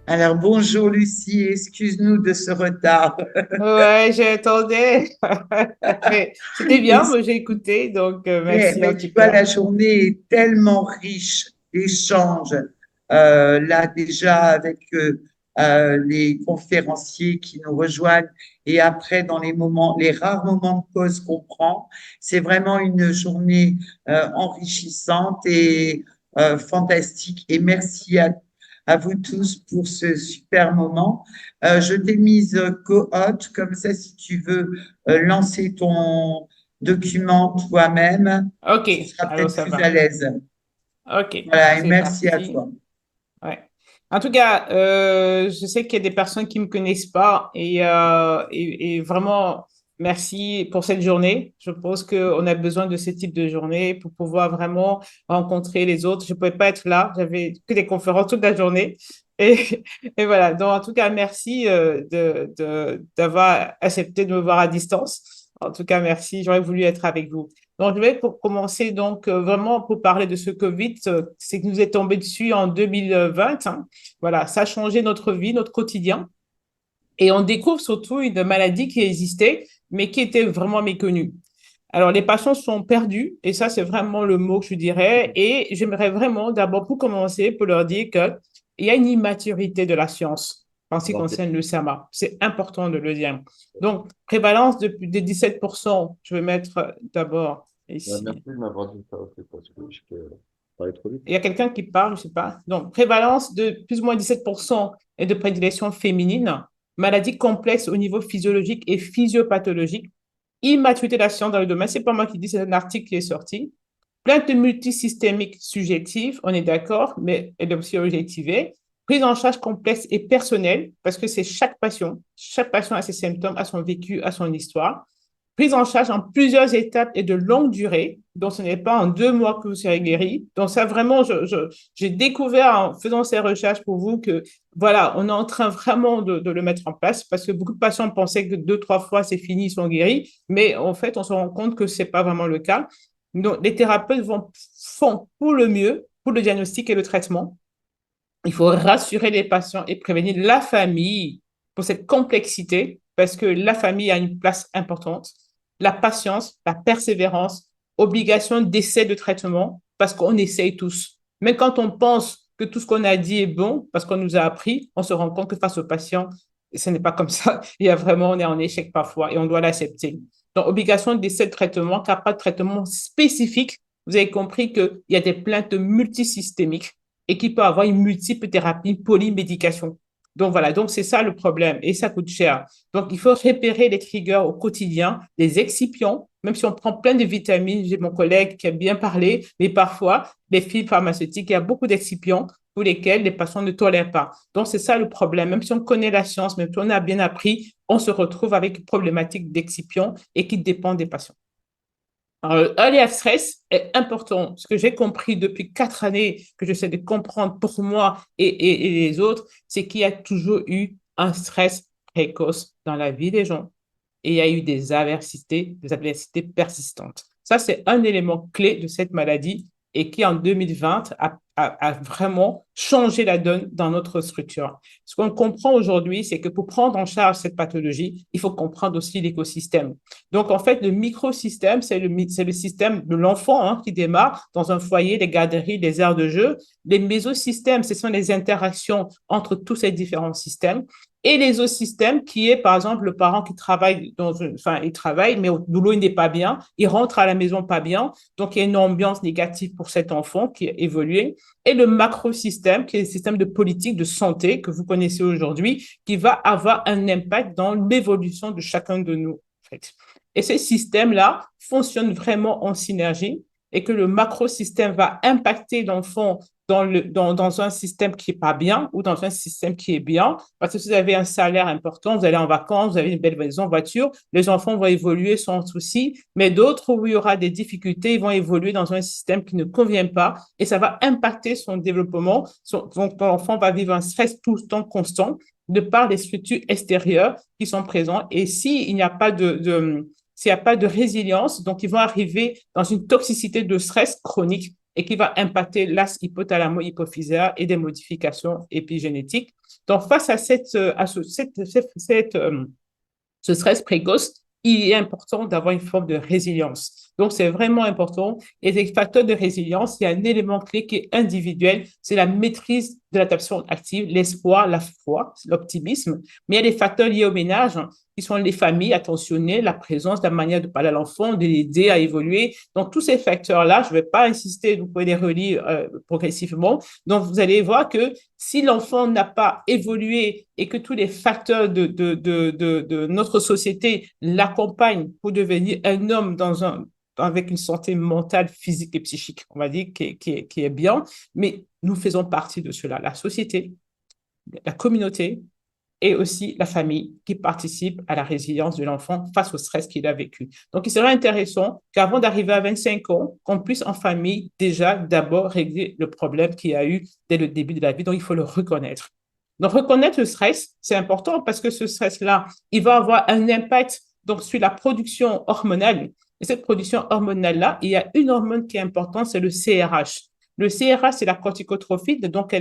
Alors, bonjour Lucie, excuse-nous de ce retard. Ouais, j'attendais. Mais c'était bien, moi j'ai écouté, donc merci Mais en tu tout vois, la cas. journée est tellement riche d'échanges, là déjà avec les conférenciers qui nous rejoignent et après dans les rares moments de pause qu'on prend, c'est vraiment une journée enrichissante et fantastique. Et merci à vous tous pour ce super moment. Je t'ai mise co-hôte, comme ça si tu veux lancer ton document toi-même, Ok, tu seras alors peut-être ça plus à va. l'aise. Ok, Voilà, et c'est merci à parti. toi. Ouais. En tout cas, je sais qu'il y a des personnes qui me connaissent pas et vraiment merci pour cette journée. Je pense qu'on a besoin de ce type de journée pour pouvoir vraiment rencontrer les autres. Je pouvais pas être là, j'avais que des conférences toute la journée. Et, et voilà, donc en tout cas, merci d'avoir accepté de me voir à distance. En tout cas, merci, j'aurais voulu être avec vous. Donc, je vais pour commencer, donc, vraiment pour parler de ce Covid, c'est que nous est tombé dessus en 2020, hein. Voilà, ça a changé notre vie, notre quotidien. Et on découvre surtout une maladie qui existait, mais qui était vraiment méconnue. Alors, les patients sont perdus, et ça, c'est vraiment le mot que je dirais. Et j'aimerais vraiment, d'abord, pour commencer, pour leur dire qu'il y a une immaturité de la science en ce qui Ok. concerne le SAMA. C'est important de le dire. Donc, prévalence de 17%, je vais mettre d'abord Merci ici. de m'avoir dit ça, c'est parce que je peux parler trop vite. Il y a quelqu'un qui parle, je ne sais pas. Donc, prévalence de plus ou moins 17% et de prédilection féminine, maladie complexe au niveau physiologique et physiopathologique, immaturité de la science dans le domaine. Ce n'est pas moi qui dis, c'est un article qui est sorti. Plainte multisystémique subjective, on est d'accord, mais elle est aussi objectivée. Prise en charge complexe et personnelle, parce que c'est chaque patient. Chaque patient a ses symptômes, a son vécu, a son histoire. Prise en charge en plusieurs étapes et de longue durée. Donc, ce n'est pas en 2 mois que vous serez guéri. Donc, ça, vraiment, j'ai découvert en faisant ces recherches pour vous que, voilà, on est en train vraiment de le mettre en place parce que beaucoup de patients pensaient que 2, 3 fois, c'est fini, ils sont guéris. Mais en fait, on se rend compte que ce n'est pas vraiment le cas. Donc, les thérapeutes font pour le mieux, pour le diagnostic et le traitement. Il faut rassurer les patients et prévenir la famille pour cette complexité parce que la famille a une place importante. La patience, la persévérance, obligation d'essai de traitement parce qu'on essaye tous. Mais quand on pense que tout ce qu'on a dit est bon parce qu'on nous a appris, on se rend compte que face au patient, ce n'est pas comme ça. Il y a vraiment, on est en échec parfois et on doit l'accepter. Donc, obligation d'essai de traitement, car pas de traitement spécifique. Vous avez compris qu'il y a des plaintes multisystémiques et qui peut avoir une multiple thérapie, polymédication. Donc voilà, donc c'est ça le problème et ça coûte cher. Donc il faut repérer les triggers au quotidien, les excipients, même si on prend plein de vitamines, j'ai mon collègue qui a bien parlé, mais parfois les fibres pharmaceutiques, il y a beaucoup d'excipients pour lesquels les patients ne tolèrent pas. Donc c'est ça le problème. Même si on connaît la science, même si on a bien appris, on se retrouve avec une problématique d'excipients et qui dépend des patients. Alors, early stress est important. Ce que j'ai compris depuis 4 années, que j'essaie de comprendre pour moi et les autres, c'est qu'il y a toujours eu un stress précoce dans la vie des gens et il y a eu des adversités persistantes. Ça, c'est un élément clé de cette maladie et qui, en 2020, a vraiment changé la donne dans notre structure. Ce qu'on comprend aujourd'hui, c'est que pour prendre en charge cette pathologie, il faut comprendre aussi l'écosystème. Donc, en fait, le microsystème, c'est le système de l'enfant, hein, qui démarre dans un foyer, des garderies, des aires de jeu. Les mésosystèmes, ce sont les interactions entre tous ces différents systèmes. Et les autres systèmes, qui est, par exemple, le parent qui travaille enfin, il travaille, mais au boulot, il n'est pas bien. Il rentre à la maison pas bien. Donc, il y a une ambiance négative pour cet enfant qui est évolué. Et le macrosystème, qui est le système de politique de santé que vous connaissez aujourd'hui, qui va avoir un impact dans l'évolution de chacun de nous, en fait. Et ce système-là fonctionne vraiment en synergie et que le macrosystème va impacter l'enfant dans un système qui n'est pas bien ou dans un système qui est bien. Parce que si vous avez un salaire important, vous allez en vacances, vous avez une belle maison, voiture, les enfants vont évoluer sans souci, mais d'autres où il y aura des difficultés, ils vont évoluer dans un système qui ne convient pas et ça va impacter son développement. Donc, l'enfant va vivre un stress tout le temps constant de par les structures extérieures qui sont présentes. Et s'il n'y a pas s'il n'y a pas de résilience, donc ils vont arriver dans une toxicité de stress chronique et qui va impacter l'axe hypothalamo-hypophysaire et des modifications épigénétiques. Donc, face à ce stress précoce, il est important d'avoir une forme de résilience. Donc, c'est vraiment important. Et les facteurs de résilience, il y a un élément clé qui est individuel, c'est la maîtrise de l'adaptation active, l'espoir, la foi, l'optimisme. Mais il y a des facteurs liés au ménage qui sont les familles attentionnées, la présence, la manière de parler à l'enfant, de l'aider à évoluer. Donc, tous ces facteurs-là, je ne vais pas insister, vous pouvez les relire progressivement. Donc, vous allez voir que si l'enfant n'a pas évolué et que tous les facteurs de notre société l'accompagnent pour devenir un homme avec une santé mentale, physique et psychique, on va dire, qui est bien, mais nous faisons partie de cela, la société, la communauté et aussi la famille qui participe à la résilience de l'enfant face au stress qu'il a vécu. Donc, il serait intéressant qu'avant d'arriver à 25 ans, qu'on puisse en famille déjà d'abord régler le problème qu'il y a eu dès le début de la vie. Donc, il faut le reconnaître. Donc, reconnaître le stress, c'est important parce que ce stress-là, il va avoir un impact donc, sur la production hormonale. Et cette production hormonale-là, il y a une hormone qui est importante, c'est le CRH. Le CRH, c'est la corticotrophine, donc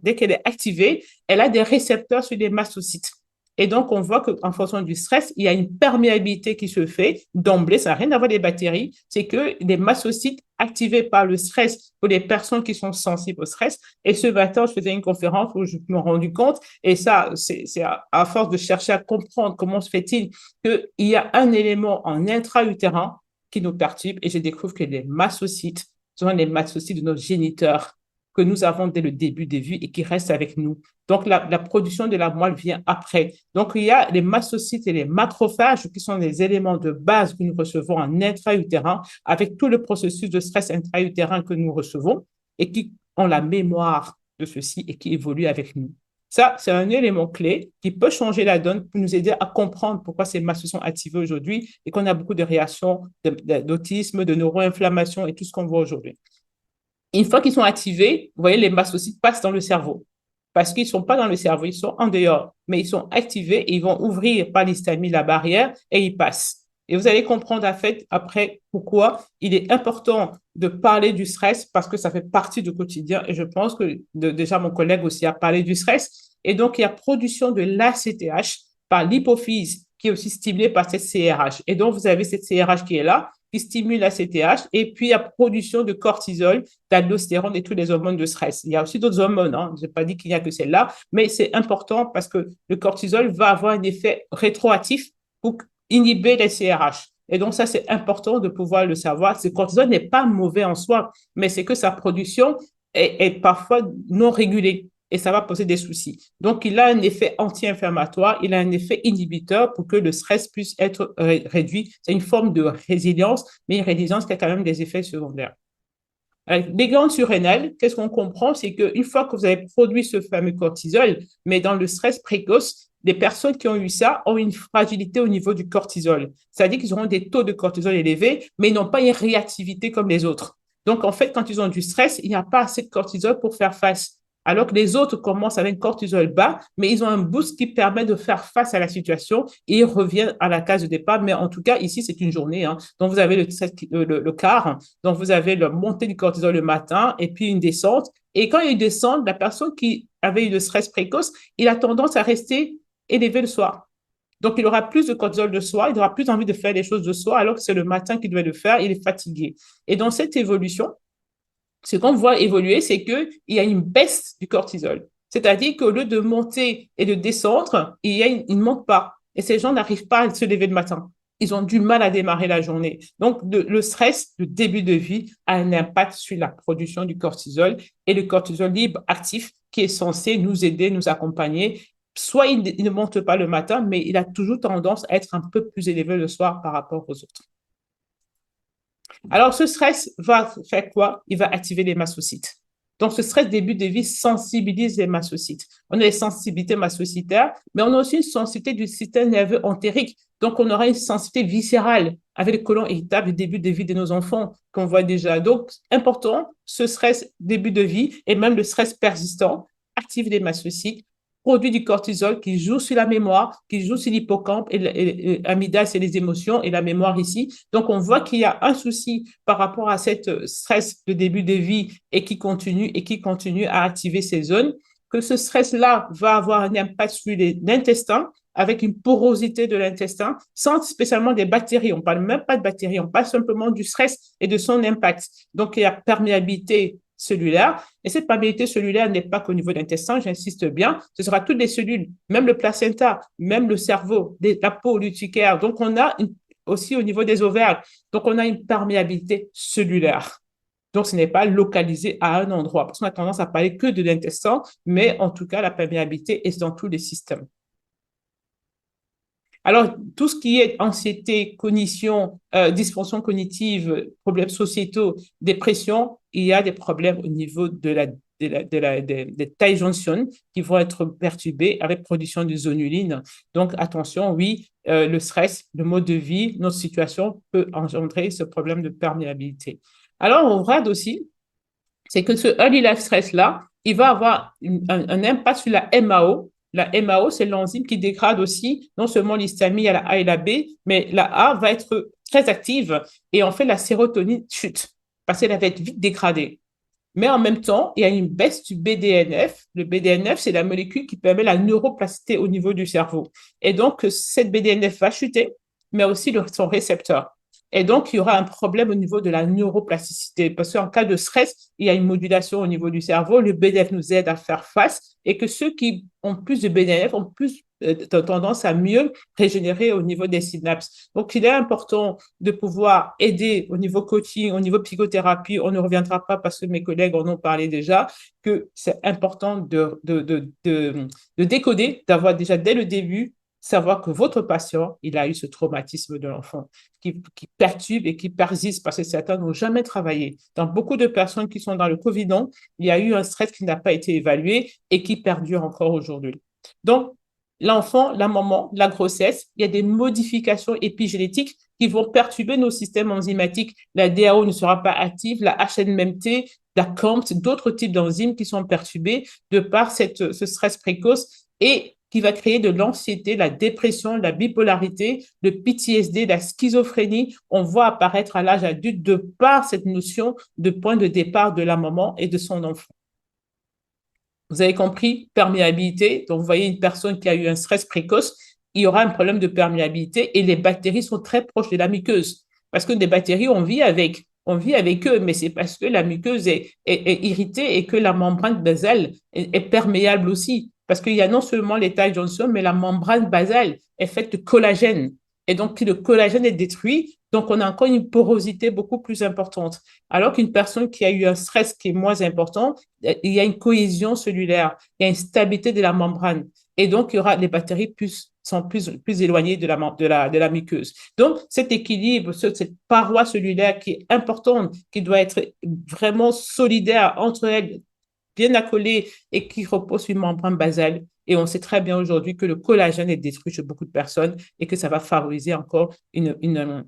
dès qu'elle est activée, elle a des récepteurs sur les mastocytes. Et donc, on voit qu'en fonction du stress, il y a une perméabilité qui se fait d'emblée. Ça n'a rien à voir avec les bactéries. C'est que les mastocytes activés par le stress pour les personnes qui sont sensibles au stress. Et ce matin, je faisais une conférence où je me suis rendu compte, et ça, c'est à force de chercher à comprendre comment se fait-il qu'il y a un élément en intra-utérin qui nous perturbe, et je découvre que les mastocytes sont les mastocytes de nos géniteurs que nous avons dès le début des vies et qui restent avec nous. Donc, la production de la moelle vient après. Donc, il y a les mastocytes et les macrophages qui sont les éléments de base que nous recevons en intra-utérin avec tout le processus de stress intra-utérin que nous recevons et qui ont la mémoire de ceci et qui évoluent avec nous. Ça, c'est un élément clé qui peut changer la donne pour nous aider à comprendre pourquoi ces masses sont activées aujourd'hui et qu'on a beaucoup de réactions d'autisme, de neuroinflammation et tout ce qu'on voit aujourd'hui. Une fois qu'ils sont activés, vous voyez, les mastocytes passent dans le cerveau. Parce qu'ils ne sont pas dans le cerveau, ils sont en dehors, mais ils sont activés et ils vont ouvrir par l'histamine la barrière et ils passent. Et vous allez comprendre en fait après pourquoi il est important de parler du stress parce que ça fait partie du quotidien et je pense que déjà mon collègue aussi a parlé du stress. Et donc, il y a production de l'ACTH par l'hypophyse qui est aussi stimulée par cette CRH. Et donc, vous avez cette CRH qui est là, qui stimule la CTH, et puis il y a production de cortisol, d'aldostérone et tous les hormones de stress. Il y a aussi d'autres hormones, hein. Je n'ai pas dit qu'il n'y a que celle-là, mais c'est important parce que le cortisol va avoir un effet rétroactif pour inhiber les CRH. Et donc, ça, c'est important de pouvoir le savoir. Ce cortisol n'est pas mauvais en soi, mais c'est que sa production est parfois non régulée et ça va poser des soucis. Donc, il a un effet anti-inflammatoire, il a un effet inhibiteur pour que le stress puisse être réduit. C'est une forme de résilience, mais une résilience qui a quand même des effets secondaires. Les glandes surrénales, qu'est-ce qu'on comprend? C'est qu'une fois que vous avez produit ce fameux cortisol, mais dans le stress précoce, les personnes qui ont eu ça ont une fragilité au niveau du cortisol. C'est-à-dire qu'ils auront des taux de cortisol élevés, mais ils n'ont pas une réactivité comme les autres. Donc, en fait, quand ils ont du stress, il n'y a pas assez de cortisol pour faire face. Alors que les autres commencent avec un cortisol bas, mais ils ont un boost qui permet de faire face à la situation et ils reviennent à la case de départ. Mais en tout cas, ici, c'est une journée. Hein. Donc, vous avez le quart. Donc, vous avez la montée du cortisol le matin et puis une descente. Et quand il y a une descente, la personne qui avait eu le stress précoce, il a tendance à rester élevé le soir. Donc, il aura plus de cortisol de soir, il aura plus envie de faire les choses de soir, alors que c'est le matin qu'il doit le faire, il est fatigué. Et dans cette évolution, ce qu'on voit évoluer, c'est qu'il y a une baisse du cortisol. C'est-à-dire qu'au lieu de monter et de descendre, il ne monte pas. Et ces gens n'arrivent pas à se lever le matin. Ils ont du mal à démarrer la journée. Donc, le stress, le début de vie, a un impact sur la production du cortisol et le cortisol libre actif qui est censé nous aider, nous accompagner. Soit il ne monte pas le matin, mais il a toujours tendance à être un peu plus élevé le soir par rapport aux autres. Alors, ce stress va faire quoi? Il va activer les mastocytes. Donc, ce stress début de vie sensibilise les mastocytes. On a les sensibilités mastocytaires, mais on a aussi une sensibilité du système nerveux entérique. Donc, on aura une sensibilité viscérale avec le côlon irritable du début de vie de nos enfants qu'on voit déjà. Donc, important, ce stress début de vie et même le stress persistant active les mastocytes, produit du cortisol qui joue sur la mémoire, qui joue sur l'hippocampe et l'amygdale, c'est les émotions et la mémoire ici. Donc, on voit qu'il y a un souci par rapport à cette stress de début de vie et qui continue à activer ces zones. que ce stress-là va avoir un impact sur l'intestin, avec une porosité de l'intestin, sans spécialement des bactéries. On ne parle même pas de bactéries, on parle simplement du stress et de son impact. Donc, il y a perméabilité cellulaire. Et cette perméabilité cellulaire n'est pas qu'au niveau de l'intestin, j'insiste bien, ce sera toutes les cellules, même le placenta, même le cerveau, la peau, l'urticaire. Donc, on a aussi au niveau des ovaires. Donc, on a une perméabilité cellulaire. Donc, ce n'est pas localisé à un endroit, parce qu'on a tendance à parler que de l'intestin, mais en tout cas, la perméabilité est dans tous les systèmes. Alors, tout ce qui est anxiété, cognition, dysfonction cognitive, problèmes sociétaux, dépression, il y a des problèmes au niveau des tight junctions qui vont être perturbés avec production de zonulines. Donc, attention, oui, le stress, le mode de vie, notre situation peut engendrer ce problème de perméabilité. Alors, on regarde aussi, c'est que ce early life stress-là, il va avoir un impact sur la MAO. La MAO, c'est l'enzyme qui dégrade aussi non seulement l'histamine à la A et la B, mais la A va être très active et en fait, la sérotonine chute parce qu'elle va être vite dégradée. Mais en même temps, il y a une baisse du BDNF. Le BDNF, c'est la molécule qui permet la neuroplasticité au niveau du cerveau. Et donc, cette BDNF va chuter, mais aussi son récepteur. Et donc, il y aura un problème au niveau de la neuroplasticité parce qu'en cas de stress, il y a une modulation au niveau du cerveau. Le BDNF nous aide à faire face et que ceux qui ont plus de BDNF ont plus tendance à mieux régénérer au niveau des synapses. Donc, il est important de pouvoir aider au niveau coaching, au niveau psychothérapie. On ne reviendra pas parce que mes collègues en ont parlé déjà, que c'est important de décoder, d'avoir déjà dès le début savoir que votre patient, il a eu ce traumatisme de l'enfant qui perturbe et qui persiste parce que certains n'ont jamais travaillé. Dans beaucoup de personnes qui sont dans le Covidon, il y a eu un stress qui n'a pas été évalué et qui perdure encore aujourd'hui. Donc, l'enfant, la maman, la grossesse, il y a des modifications épigénétiques qui vont perturber nos systèmes enzymatiques. La DAO ne sera pas active, la HNMT, la COMT, d'autres types d'enzymes qui sont perturbés de par ce stress précoce et qui va créer de l'anxiété, la dépression, la bipolarité, le PTSD, la schizophrénie. On voit apparaître à l'âge adulte de par cette notion de point de départ de la maman et de son enfant. Vous avez compris, perméabilité. Donc, vous voyez une personne qui a eu un stress précoce, il y aura un problème de perméabilité et les bactéries sont très proches de la muqueuse. Parce que des bactéries, on vit avec eux, mais c'est parce que la muqueuse est irritée et que la membrane basale est perméable aussi. Parce qu'il y a non seulement les tight junctions, mais la membrane basale est faite de collagène. Et donc, le collagène est détruit, donc on a encore une porosité beaucoup plus importante. Alors qu'une personne qui a eu un stress qui est moins important, il y a une cohésion cellulaire, il y a une stabilité de la membrane. Et donc, il y aura les bactéries sont plus éloignées de la muqueuse. Donc, cet équilibre, cette paroi cellulaire qui est importante, qui doit être vraiment solidaire entre elles, bien accolée et qui repose sur une membrane basale. Et on sait très bien aujourd'hui que le collagène est détruit chez beaucoup de personnes et que ça va favoriser encore une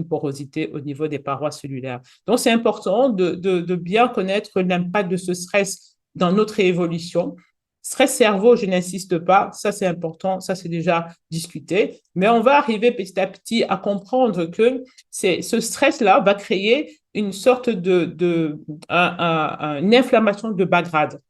porosité au niveau des parois cellulaires. Donc, c'est important de bien connaître l'impact de ce stress dans notre évolution. Stress cerveau, je n'insiste pas, ça c'est important, ça c'est déjà discuté, mais on va arriver petit à petit à comprendre que ce stress-là va créer une sorte une inflammation de bas grade,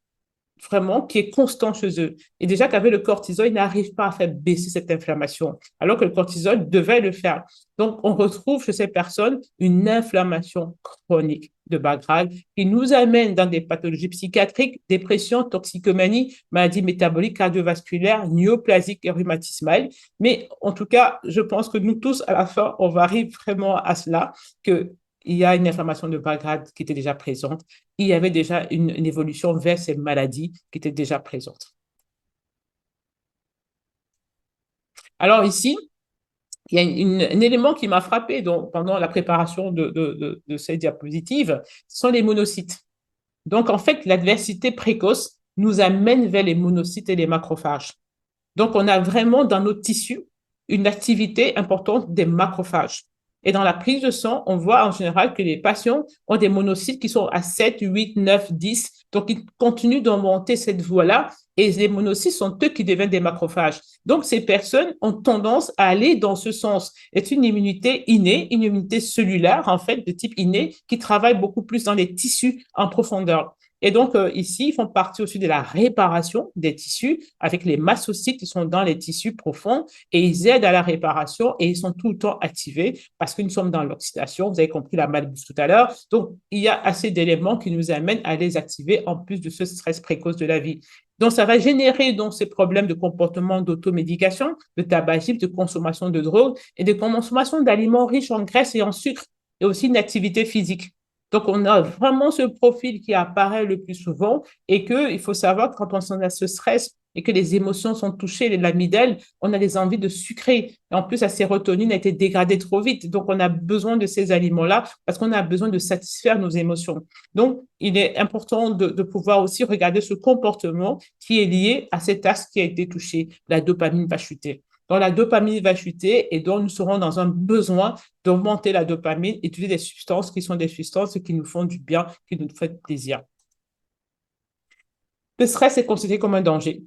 vraiment, qui est constant chez eux. Et déjà qu'avec le cortisol, ils n'arrivent pas à faire baisser cette inflammation, alors que le cortisol devait le faire. Donc, on retrouve chez ces personnes une inflammation chronique de bas grade qui nous amène dans des pathologies psychiatriques, dépression, toxicomanie, maladies métaboliques, cardiovasculaires, néoplasiques et rhumatismales. Mais en tout cas, je pense que nous tous, à la fin, on va arriver vraiment à cela, que il y a une inflammation de bas grade qui était déjà présente. Il y avait déjà une évolution vers ces maladies qui étaient déjà présentes. Alors ici, il y a un élément qui m'a frappé pendant la préparation de ces diapositives, ce sont les monocytes. Donc, en fait, l'adversité précoce nous amène vers les monocytes et les macrophages. Donc, on a vraiment dans nos tissus une activité importante des macrophages. Et dans la prise de sang, on voit en général que les patients ont des monocytes qui sont à 7, 8, 9, 10. Donc, ils continuent d'augmenter cette voie-là et les monocytes sont eux qui deviennent des macrophages. Donc, ces personnes ont tendance à aller dans ce sens. C'est une immunité innée, une immunité cellulaire, en fait, de type inné, qui travaille beaucoup plus dans les tissus en profondeur. Et donc, ici, ils font partie aussi de la réparation des tissus avec les mastocytes qui sont dans les tissus profonds et ils aident à la réparation et ils sont tout le temps activés parce que nous sommes dans l'oxydation. Vous avez compris la malbouffe tout à l'heure. Donc, il y a assez d'éléments qui nous amènent à les activer en plus de ce stress précoce de la vie. Donc, ça va générer donc ces problèmes de comportement d'automédication, de tabagisme, de consommation de drogue et de consommation d'aliments riches en graisse et en sucre et aussi une activité physique. Donc, on a vraiment ce profil qui apparaît le plus souvent et qu'il faut savoir que quand on a ce stress et que les émotions sont touchées, l'amygdale, on a des envies de sucrer. Et en plus, la sérotonine a été dégradée trop vite. Donc, on a besoin de ces aliments-là parce qu'on a besoin de satisfaire nos émotions. Donc, il est important de pouvoir aussi regarder ce comportement qui est lié à cet axe qui a été touché. La dopamine va chuter. Donc, la dopamine va chuter et donc nous serons dans un besoin d'augmenter la dopamine et utiliser des substances qui sont des substances qui nous font du bien, qui nous font plaisir. Le stress est considéré comme un danger.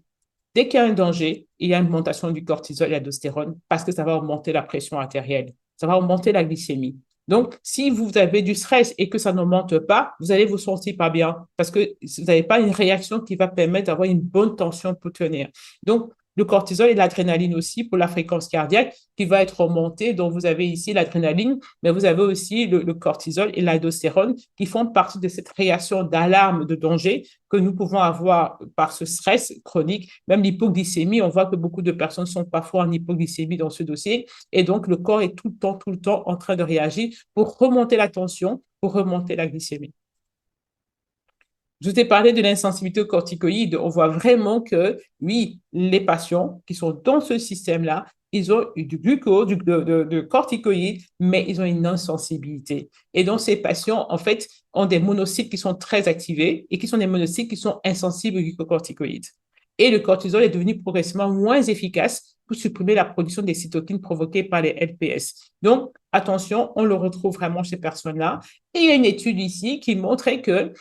Dès qu'il y a un danger, il y a une augmentation du cortisol et de l'aldostérone parce que ça va augmenter la pression artérielle, ça va augmenter la glycémie. Donc, si vous avez du stress et que ça n'augmente pas, vous allez vous sentir pas bien parce que vous n'avez pas une réaction qui va permettre d'avoir une bonne tension pour tenir. Donc, le cortisol et l'adrénaline aussi pour la fréquence cardiaque qui va être augmentée. Donc, vous avez ici l'adrénaline, mais vous avez aussi le cortisol et l'aldostérone qui font partie de cette réaction d'alarme de danger que nous pouvons avoir par ce stress chronique. Même l'hypoglycémie, on voit que beaucoup de personnes sont parfois en hypoglycémie dans ce dossier. Et donc, le corps est tout le temps en train de réagir pour remonter la tension, pour remonter la glycémie. Je t'ai parlé de l'insensibilité aux corticoïdes. On voit vraiment que, oui, les patients qui sont dans ce système-là, ils ont eu du glucose, de corticoïdes, mais ils ont une insensibilité. Et donc, ces patients, en fait, ont des monocytes qui sont très activés et qui sont des monocytes qui sont insensibles aux glucocorticoïdes. Et le cortisol est devenu progressivement moins efficace pour supprimer la production des cytokines provoquées par les LPS. Donc, attention, on le retrouve vraiment chez ces personnes-là. Et il y a une étude ici qui montrait qu'un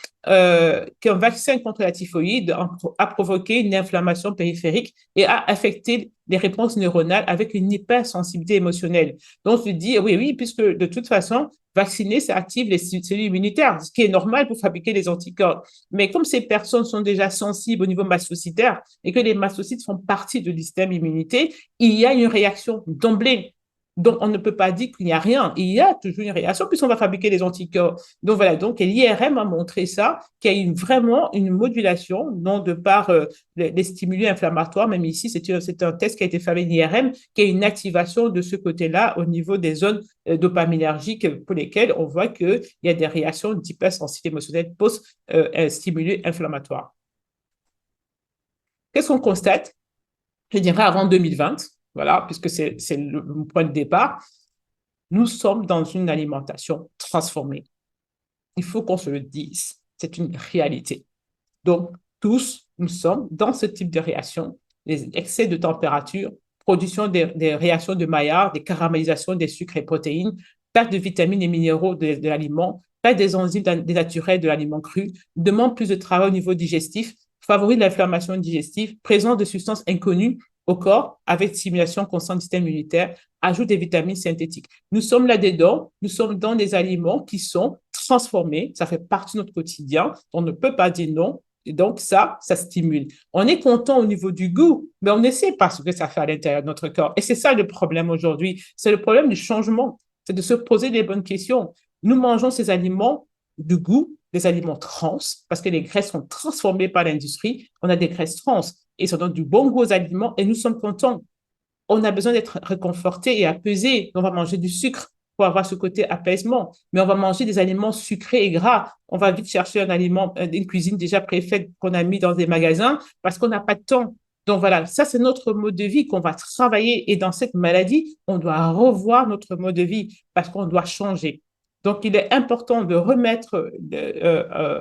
vaccin contre la typhoïde a provoqué une inflammation périphérique et a affecté les réponses neuronales avec une hypersensibilité émotionnelle. Donc, je dis, oui, puisque de toute façon, vacciner, ça active les cellules immunitaires, ce qui est normal pour fabriquer les anticorps. Mais comme ces personnes sont déjà sensibles au niveau mastocytaire et que les mastocytes font partie de système immunité, il y a une réaction d'emblée. Donc, on ne peut pas dire qu'il n'y a rien. Il y a toujours une réaction puisqu'on va fabriquer les anticorps. Donc, voilà. Donc, l'IRM a montré ça, qu'il y a vraiment une modulation, non de par les stimuli inflammatoires. Même ici, c'est un test qui a été fait avec l'IRM, qui a une activation de ce côté-là au niveau des zones dopaminergiques pour lesquelles on voit qu'il y a des réactions d'hypersensibilité émotionnelle post-stimuli inflammatoires. Qu'est-ce qu'on constate? Je dirais avant 2020. Voilà, puisque c'est le point de départ. Nous sommes dans une alimentation transformée. Il faut qu'on se le dise. C'est une réalité. Donc, tous, nous sommes dans ce type de réaction. Les excès de température, production des réactions de Maillard, des caramélisations des sucres et protéines, perte de vitamines et minéraux de l'aliment, perte des enzymes dénaturées de l'aliment cru, demande plus de travail au niveau digestif, favorise l'inflammation digestive, présence de substances inconnues au corps avec stimulation constante du système immunitaire, ajoute des vitamines synthétiques. Nous sommes là-dedans, nous sommes dans des aliments qui sont transformés, ça fait partie de notre quotidien, on ne peut pas dire non, et donc ça stimule. On est content au niveau du goût, mais on ne sait pas ce que ça fait à l'intérieur de notre corps. Et c'est ça le problème aujourd'hui, c'est le problème du changement, c'est de se poser les bonnes questions. Nous mangeons ces aliments de goût, des aliments trans, parce que les graisses sont transformées par l'industrie, on a des graisses trans, et ça donne du bon goût aux aliments et nous sommes contents. On a besoin d'être réconforté et apaisé. On va manger du sucre pour avoir ce côté apaisement, mais on va manger des aliments sucrés et gras. On va vite chercher un aliment, une cuisine déjà préfaite qu'on a mis dans des magasins parce qu'on n'a pas de temps. Donc voilà, ça c'est notre mode de vie qu'on va travailler et dans cette maladie, on doit revoir notre mode de vie parce qu'on doit changer. Donc, il est important de remettre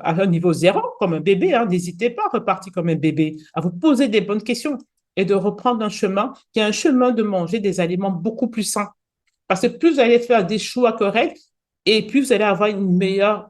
à un niveau zéro, comme un bébé. N'hésitez pas à repartir comme un bébé, à vous poser des bonnes questions et de reprendre un chemin qui est un chemin de manger des aliments beaucoup plus sains. Parce que plus vous allez faire des choix corrects et plus vous allez avoir un meilleur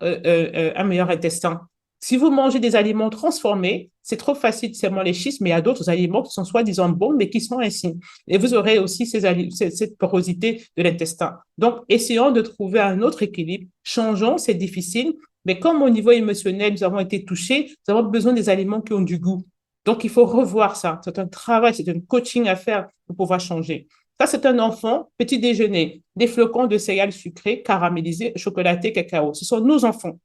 intestin. Si vous mangez des aliments transformés, c'est trop facile seulement les schistes, mais il y a d'autres aliments qui sont soi-disant bons, mais qui sont ainsi. Et vous aurez aussi cette porosité de l'intestin. Donc, essayons de trouver un autre équilibre. Changeons, c'est difficile, Mais comme au niveau émotionnel, nous avons été touchés, nous avons besoin des aliments qui ont du goût. Donc, il faut revoir ça. C'est un travail, c'est un coaching à faire pour pouvoir changer. Ça, c'est un enfant, petit déjeuner, des flocons de céréales sucrées, caramélisés, chocolatés, cacao. Ce sont nos enfants.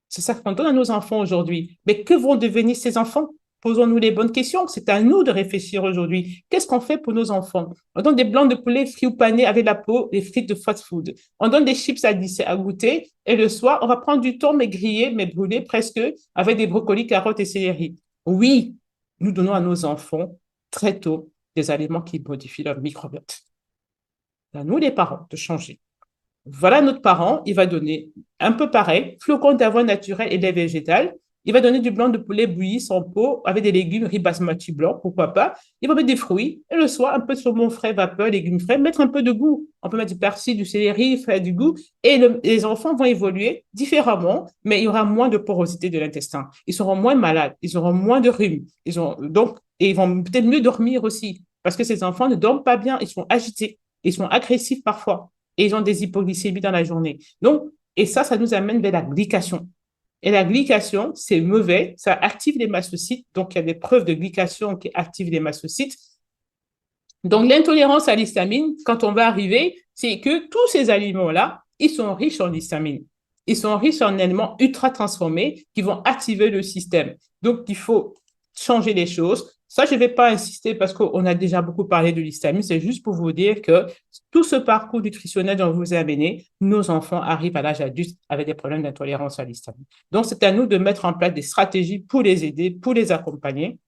C'est ça qu'on donne à nos enfants aujourd'hui. Mais que vont devenir ces enfants? Posons-nous les bonnes questions. C'est à nous de réfléchir aujourd'hui. Qu'est-ce qu'on fait pour nos enfants? On donne des blancs de poulet frits ou panés avec la peau, des frites de fast-food. On donne des chips à goûter. Et le soir, on va prendre du thon, mais grillé, mais brûlé presque, avec des brocolis, carottes et céleri. Oui, nous donnons à nos enfants très tôt des aliments qui modifient leur microbiote. C'est à nous, les parents, de changer. Voilà notre parent, il va donner un peu pareil, flocons d'avoine naturel et lait végétal. Il va donner du blanc de poulet bouilli sans peau avec des légumes riz basmati blanc, pourquoi pas. Il va mettre des fruits et le soir, un peu de saumon frais, vapeur, légumes frais, mettre un peu de goût. On peut mettre du persil, du céleri, faire du goût. Et les enfants vont évoluer différemment, mais il y aura moins de porosité de l'intestin. Ils seront moins malades, ils auront moins de rhume. Et ils vont peut-être mieux dormir aussi, parce que ces enfants ne dorment pas bien, ils sont agités, ils sont agressifs parfois et ils ont des hypoglycémies dans la journée. Donc, et ça nous amène vers la glycation. Et la glycation, c'est mauvais, ça active les mastocytes. Donc, il y a des preuves de glycation qui activent les mastocytes. Donc, l'intolérance à l'histamine, quand on va arriver, c'est que tous ces aliments-là, ils sont riches en histamine. Ils sont riches en éléments ultra transformés qui vont activer le système. Donc, il faut changer les choses. Ça, je ne vais pas insister parce qu'on a déjà beaucoup parlé de l'histamine. C'est juste pour vous dire que tout ce parcours nutritionnel dont vous avez amené, nos enfants arrivent à l'âge adulte avec des problèmes d'intolérance à l'histamine. Donc, c'est à nous de mettre en place des stratégies pour les aider, pour les accompagner.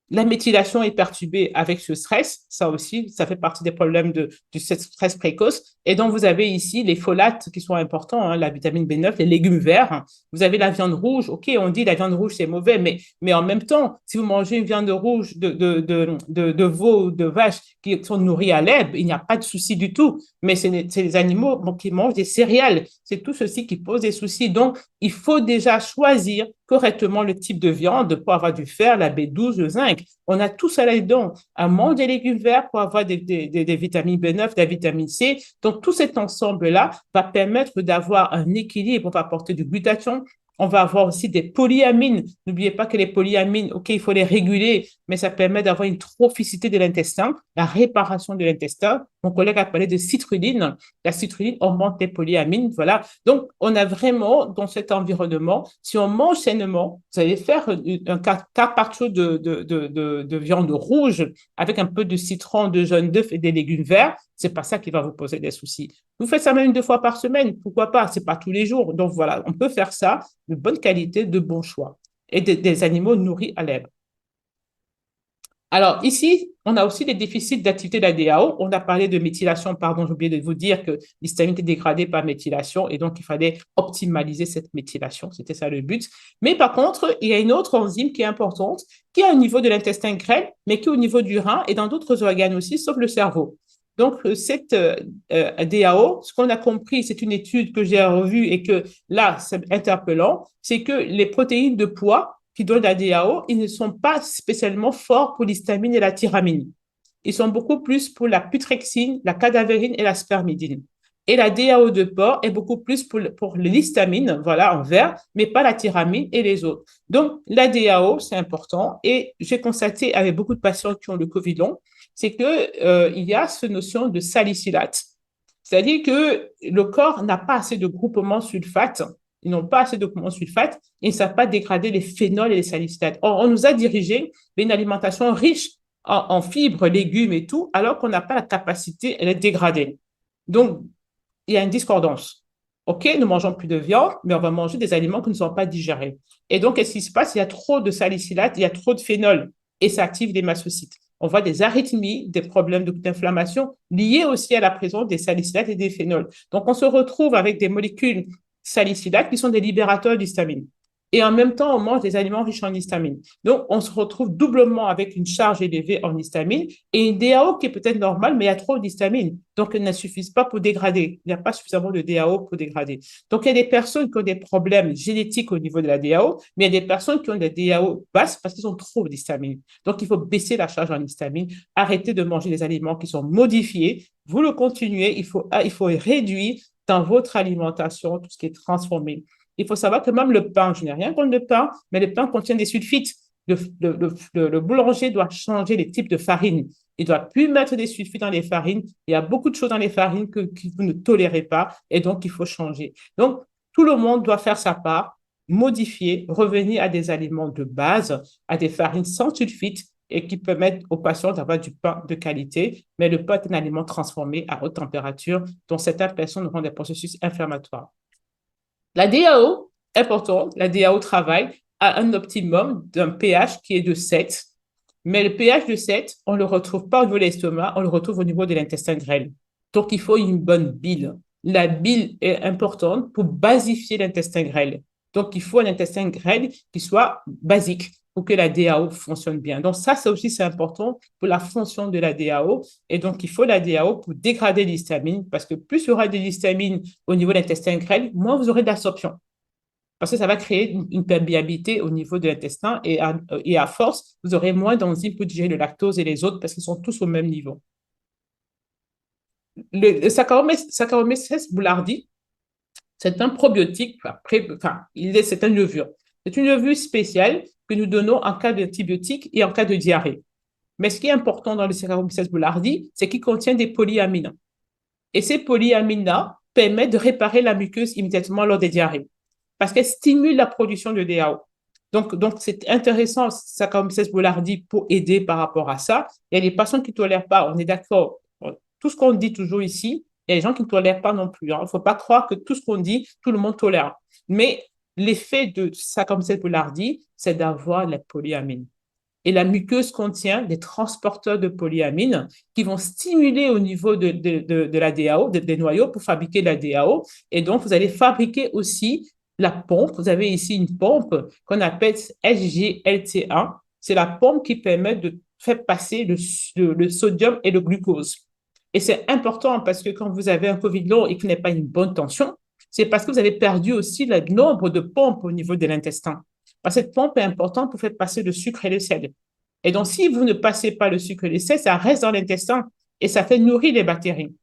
La méthylation est perturbée avec ce stress, ça aussi, ça fait partie des problèmes du stress précoce. Et donc, vous avez ici les folates qui sont importants, hein, la vitamine B9, les légumes verts. Vous avez la viande rouge. OK, on dit la viande rouge, c'est mauvais, mais en même temps, si vous mangez une viande rouge de veau, de vache qui sont nourris à l'herbe, il n'y a pas de souci du tout. Mais c'est les animaux qui mangent des céréales. C'est tout ceci qui pose des soucis. Donc, il faut déjà choisir correctement le type de viande pour avoir du fer, la B12, le zinc. On a tout ça là-dedans. À manger des légumes verts pour avoir des vitamines B9, de la vitamine C. Donc, tout cet ensemble-là va permettre d'avoir un équilibre. On va apporter du glutathion. On va avoir aussi des polyamines. N'oubliez pas que les polyamines, OK, il faut les réguler, mais ça permet d'avoir une trophicité de l'intestin, la réparation de l'intestin. Mon collègue a parlé de citrulline. La citrulline augmente les polyamines. Voilà. Donc, on a vraiment, dans cet environnement, si on mange sainement, vous allez faire un carpaccio de viande rouge avec un peu de citron, de jaune d'œuf et des légumes verts. C'est pas ça qui va vous poser des soucis. Vous faites ça même 2 fois par semaine. Pourquoi pas? C'est pas tous les jours. Donc, voilà, on peut faire ça de bonne qualité, de bons choix et des animaux nourris à l'herbe. Alors, ici, on a aussi des déficits d'activité de la DAO. On a parlé de méthylation, pardon, j'ai oublié de vous dire que l'histamine est dégradée par méthylation et donc il fallait optimaliser cette méthylation. C'était ça le but. Mais par contre, il y a une autre enzyme qui est importante, qui est au niveau de l'intestin grêle, mais qui est au niveau du rein et dans d'autres organes aussi, sauf le cerveau. Donc, cette DAO, ce qu'on a compris, c'est une étude que j'ai revue et que là, c'est interpellant, c'est que les protéines de poids qui donnent la DAO, ils ne sont pas spécialement forts pour l'histamine et la tyramine. Ils sont beaucoup plus pour la putrexine, la cadavérine et la spermidine. Et la DAO de porc est beaucoup plus pour l'histamine, voilà, en vert, mais pas la tyramine et les autres. Donc, la DAO, c'est important. Et j'ai constaté avec beaucoup de patients qui ont le COVID long, c'est que il y a cette notion de salicylate. C'est-à-dire que le corps n'a pas assez de groupements sulfate. Ils n'ont pas assez de groupements sulfate et ils ne savent pas dégrader les phénols et les salicylates. Or, on nous a dirigé vers une alimentation riche en fibres, légumes et tout, alors qu'on n'a pas la capacité à les dégrader. Donc, il y a une discordance. OK, nous mangeons plus de viande, mais on va manger des aliments qui ne sont pas digérés. Et donc, qu'est-ce qui se passe? Il y a trop de salicylates, il y a trop de phénol et ça active les mastocytes. On voit des arythmies, des problèmes d'inflammation liés aussi à la présence des salicylates et des phénols. Donc, on se retrouve avec des molécules salicylates qui sont des libérateurs d'histamine. Et en même temps, on mange des aliments riches en histamine. Donc, on se retrouve doublement avec une charge élevée en histamine et une DAO qui est peut-être normale, mais il y a trop d'histamine. Donc, elle ne suffit pas pour dégrader. Il n'y a pas suffisamment de DAO pour dégrader. Donc, il y a des personnes qui ont des problèmes génétiques au niveau de la DAO, mais il y a des personnes qui ont des DAO basses parce qu'ils ont trop d'histamine. Donc, il faut baisser la charge en histamine, arrêter de manger des aliments qui sont modifiés. Vous le continuez, il faut réduire dans votre alimentation tout ce qui est transformé. Il faut savoir que même le pain, je n'ai rien contre le pain, mais le pain contient des sulfites. Le boulanger doit changer les types de farine. Il ne doit plus mettre des sulfites dans les farines. Il y a beaucoup de choses dans les farines que vous ne tolérez pas et donc il faut changer. Donc, tout le monde doit faire sa part, modifier, revenir à des aliments de base, à des farines sans sulfite et qui permettent aux patients d'avoir du pain de qualité. Mais le pain est un aliment transformé à haute température dont certaines personnes auront des processus inflammatoires. La DAO, important, la DAO travaille à un optimum d'un pH qui est de 7. Mais le pH de 7, on ne le retrouve pas au niveau de l'estomac, on le retrouve au niveau de l'intestin grêle. Donc, il faut une bonne bile. La bile est importante pour basifier l'intestin grêle. Donc, il faut un intestin grêle qui soit basique pour que la DAO fonctionne bien. Donc, ça aussi, c'est important pour la fonction de la DAO. Et donc, il faut la DAO pour dégrader l'histamine parce que plus il y aura de l'histamine au niveau de l'intestin grêle, moins vous aurez d'absorption. Parce que ça va créer une perméabilité au niveau de l'intestin et à force, vous aurez moins d'enzymes pour digérer le lactose et les autres parce qu'ils sont tous au même niveau. Le Saccharomyces boulardii, c'est un probiotique, c'est une levure. C'est une levure spéciale que nous donnons en cas d'antibiotique et en cas de diarrhée. Mais ce qui est important dans le Saccharomyces boulardii, c'est qu'il contient des polyamines. Et ces polyamines-là permettent de réparer la muqueuse immédiatement lors des diarrhées parce qu'elle stimule la production de DAO. Donc c'est intéressant, Saccharomyces boulardii, pour aider par rapport à ça. Il y a des patients qui ne tolèrent pas, on est d'accord. Tout ce qu'on dit toujours ici, il y a des gens qui ne tolèrent pas non plus. Il ne faut pas croire que tout ce qu'on dit, tout le monde tolère. Mais l'effet de Saccharomyces boulardii, c'est d'avoir la polyamine. Et la muqueuse contient des transporteurs de polyamine qui vont stimuler au niveau de la DAO, des noyaux pour fabriquer la DAO. Et donc, vous allez fabriquer aussi la pompe. Vous avez ici une pompe qu'on appelle SGLT1. C'est la pompe qui permet de faire passer le sodium et le glucose. Et c'est important parce que quand vous avez un COVID long et que vous n'avez pas une bonne tension, c'est parce que vous avez perdu aussi le nombre de pompes au niveau de l'intestin. Parce que cette pompe est importante pour faire passer le sucre et le sel. Et donc, si vous ne passez pas le sucre et le sel, ça reste dans l'intestin et ça fait nourrir les bactéries.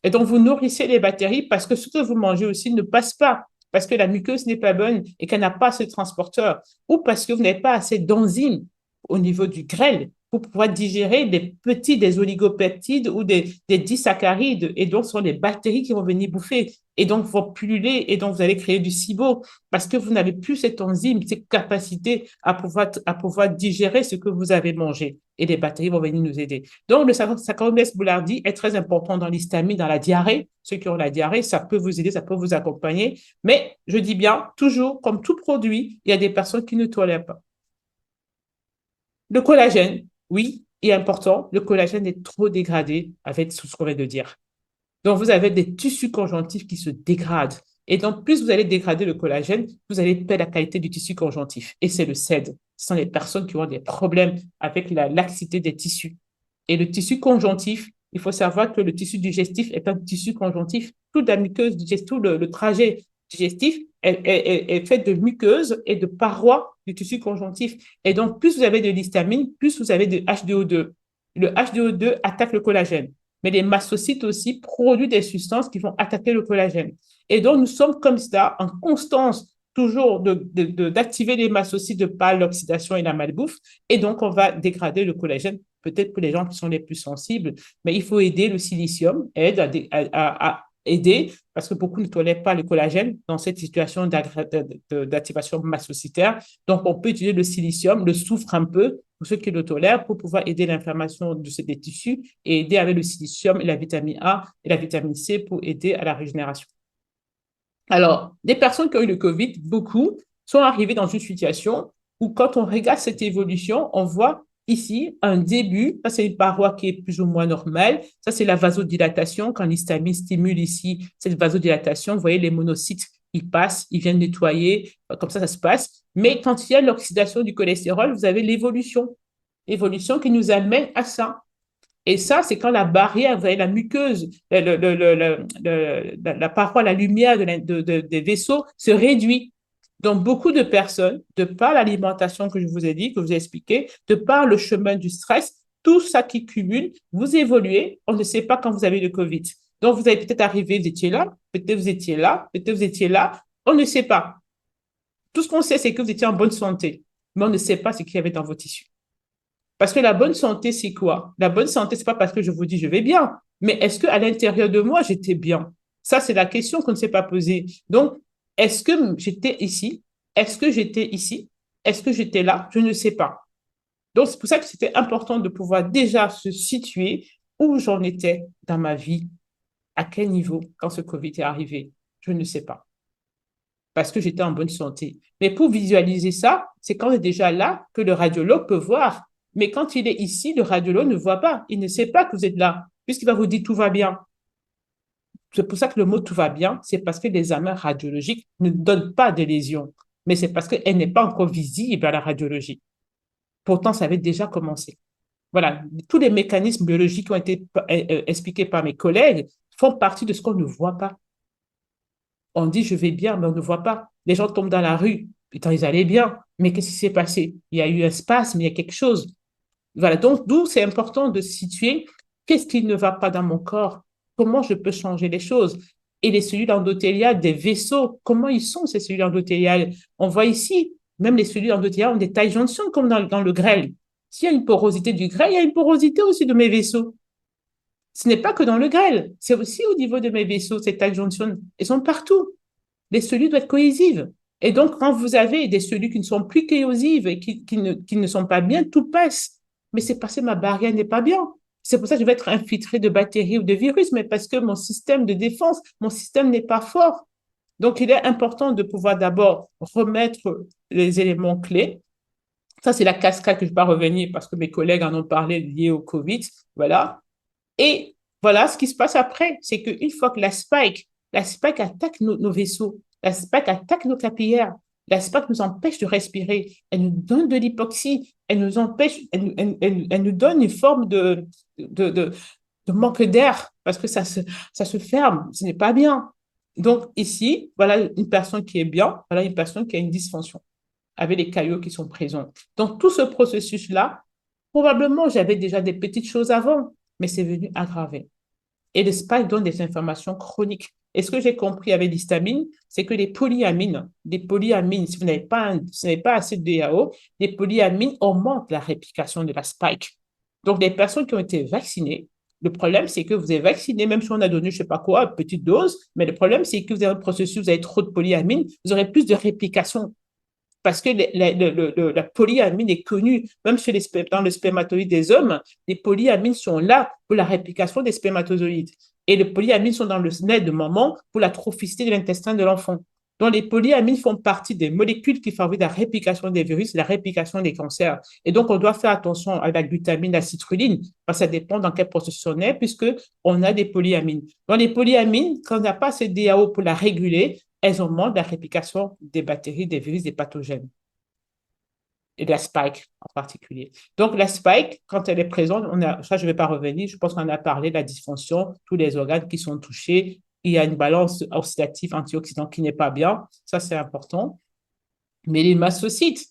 Et donc, vous nourrissez les bactéries parce que ce que vous mangez aussi ne passe pas, parce que la muqueuse n'est pas bonne et qu'elle n'a pas ce transporteur, ou parce que vous n'avez pas assez d'enzymes au niveau du grêle pour pouvoir digérer des oligopeptides ou des disaccharides. Et donc, ce sont les bactéries qui vont venir bouffer et donc vont pulluler et donc vous allez créer du SIBO parce que vous n'avez plus cette enzyme, cette capacité à pouvoir digérer ce que vous avez mangé. Et les bactéries vont venir nous aider. Donc, le Saccharomyces boulardii est très important dans l'histamine, dans la diarrhée. Ceux qui ont la diarrhée, ça peut vous aider, ça peut vous accompagner. Mais je dis bien, toujours, comme tout produit, il y a des personnes qui ne tolèrent pas. Le collagène, oui, est important. Le collagène est trop dégradé avec ce qu'on vient de dire. Donc, vous avez des tissus conjonctifs qui se dégradent. Et donc, plus vous allez dégrader le collagène, vous allez perdre la qualité du tissu conjonctif. Et c'est le CED. Ce sont les personnes qui ont des problèmes avec la laxité des tissus. Et le tissu conjonctif, il faut savoir que le tissu digestif est un tissu conjonctif. Toute la muqueuse digestive, tout le trajet digestif est fait de muqueuse et de parois du tissu conjonctif. Et donc, plus vous avez de l'histamine, plus vous avez de H2O2. Le H2O2 attaque le collagène. Mais les mastocytes aussi produisent des substances qui vont attaquer le collagène. Et donc, nous sommes comme ça, en constance, toujours d'activer les mastocytes de par l'oxydation et la malbouffe. Et donc, on va dégrader le collagène, peut-être pour les gens qui sont les plus sensibles. Mais il faut aider le silicium, aide à aider, parce que beaucoup ne tolèrent pas le collagène dans cette situation d'activation mastocytaire. Donc, on peut utiliser le silicium, le soufre un peu, pour ceux qui le tolèrent, pour pouvoir aider l'inflammation des tissus et aider avec le silicium et la vitamine A et la vitamine C pour aider à la régénération. Alors, des personnes qui ont eu le COVID, beaucoup, sont arrivées dans une situation où quand on regarde cette évolution, on voit ici un début, ça c'est une paroi qui est plus ou moins normale, ça c'est la vasodilatation, quand l'histamine stimule ici cette vasodilatation, vous voyez les monocytes, ils passent, ils viennent nettoyer, comme ça se passe. Mais quand il y a l'oxydation du cholestérol, vous avez l'évolution qui nous amène à ça. Et ça, c'est quand la barrière, vous voyez, la muqueuse, la paroi, la lumière des vaisseaux se réduit. Donc, beaucoup de personnes, de par l'alimentation que je vous ai dit, que je vous ai expliqué, de par le chemin du stress, tout ça qui cumule, vous évoluez, on ne sait pas quand vous avez le COVID. Donc, vous allez peut-être arriver, vous étiez là, peut-être vous étiez là, peut-être vous étiez là, on ne sait pas. Tout ce qu'on sait, c'est que vous étiez en bonne santé, mais on ne sait pas ce qu'il y avait dans vos tissus. Parce que la bonne santé, c'est quoi? La bonne santé, c'est pas parce que je vous dis je vais bien, mais est-ce que à l'intérieur de moi, j'étais bien? Ça, c'est la question qu'on ne s'est pas posée. Donc, est-ce que j'étais ici? Est-ce que j'étais ici? Est-ce que j'étais là? Je ne sais pas. Donc, c'est pour ça que c'était important de pouvoir déjà se situer où j'en étais dans ma vie, à quel niveau quand ce Covid est arrivé. Je ne sais pas parce que j'étais en bonne santé. Mais pour visualiser ça, c'est quand on est déjà là que le radiologue peut voir. Mais quand il est ici, le radiologue ne voit pas. Il ne sait pas que vous êtes là, puisqu'il va vous dire tout va bien. C'est pour ça que le mot tout va bien, c'est parce que l'examen radiologique ne donne pas de lésions, mais c'est parce qu'elle n'est pas encore visible à la radiologie. Pourtant, ça avait déjà commencé. Voilà, tous les mécanismes biologiques qui ont été expliqués par mes collègues font partie de ce qu'on ne voit pas. On dit je vais bien, mais on ne voit pas. Les gens tombent dans la rue, putain, ils allaient bien, mais qu'est-ce qui s'est passé? Il y a eu un spasme, il y a quelque chose. Voilà, donc d'où c'est important de situer qu'est-ce qui ne va pas dans mon corps, comment je peux changer les choses. Et les cellules endothéliales des vaisseaux, comment ils sont ces cellules endothéliales? On voit ici, même les cellules endothéliales ont des tailles jonctions comme dans le grêle. S'il y a une porosité du grêle, il y a une porosité aussi de mes vaisseaux. Ce n'est pas que dans le grêle, c'est aussi au niveau de mes vaisseaux, ces tailles jonctions. Elles sont partout. Les cellules doivent être cohésives. Et donc, quand vous avez des cellules qui ne sont plus cohésives et qui ne sont pas bien, tout passe. Mais c'est parce que ma barrière n'est pas bien. C'est pour ça que je vais être infiltré de bactéries ou de virus, mais parce que mon système de défense, mon système n'est pas fort. Donc, il est important de pouvoir d'abord remettre les éléments clés. Ça, c'est la cascade que je ne vais pas revenir parce que mes collègues en ont parlé lié au COVID. Voilà. Et voilà ce qui se passe après, c'est qu'une fois que la spike attaque nos vaisseaux, la spike attaque nos capillaires, la spike nous empêche de respirer, elle nous donne de l'hypoxie, elle nous empêche, elle nous donne une forme de, de, de manque d'air parce que ça se ferme, ce n'est pas bien. Donc ici, voilà une personne qui est bien, voilà une personne qui a une dysfonction avec les caillots qui sont présents. Donc tout ce processus-là, probablement j'avais déjà des petites choses avant, mais c'est venu aggraver. Et le spike donne des informations chroniques. Et ce que j'ai compris avec l'histamine, c'est que les polyamines, si vous n'avez pas assez de DAO, les polyamines augmentent la réplication de la spike. Donc, les personnes qui ont été vaccinées, le problème, c'est que vous êtes vacciné, même si on a donné, je ne sais pas quoi, petite dose, mais le problème, c'est que vous avez un processus, vous avez trop de polyamines, vous aurez plus de réplication parce que la polyamine est connue, même dans le spermatozoïde des hommes, les polyamines sont là pour la réplication des spermatozoïdes. Et les polyamines sont dans le lait de maman pour la trophicité de l'intestin de l'enfant. Donc, les polyamines font partie des molécules qui favorisent la réplication des virus, la réplication des cancers. Et donc, on doit faire attention à la glutamine, la citrulline, parce que ça dépend dans quel processus on est, puisque on a des polyamines. Donc, les polyamines, quand on n'a pas assez de DAO pour la réguler, elles augmentent la réplication des bactéries, des virus, des pathogènes et de la spike en particulier. Donc, la spike, quand elle est présente, ça, je ne vais pas revenir, je pense qu'on a parlé de la dysfonction, tous les organes qui sont touchés, il y a une balance oxydative antioxydant qui n'est pas bien, ça, c'est important. Mais les mastocytes,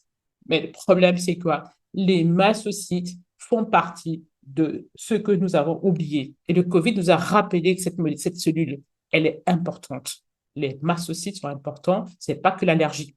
mais le problème, c'est quoi? Les mastocytes font partie de ce que nous avons oublié. Et le COVID nous a rappelé que cette cellule, elle est importante. Les mastocytes sont importants, c'est pas que l'allergie.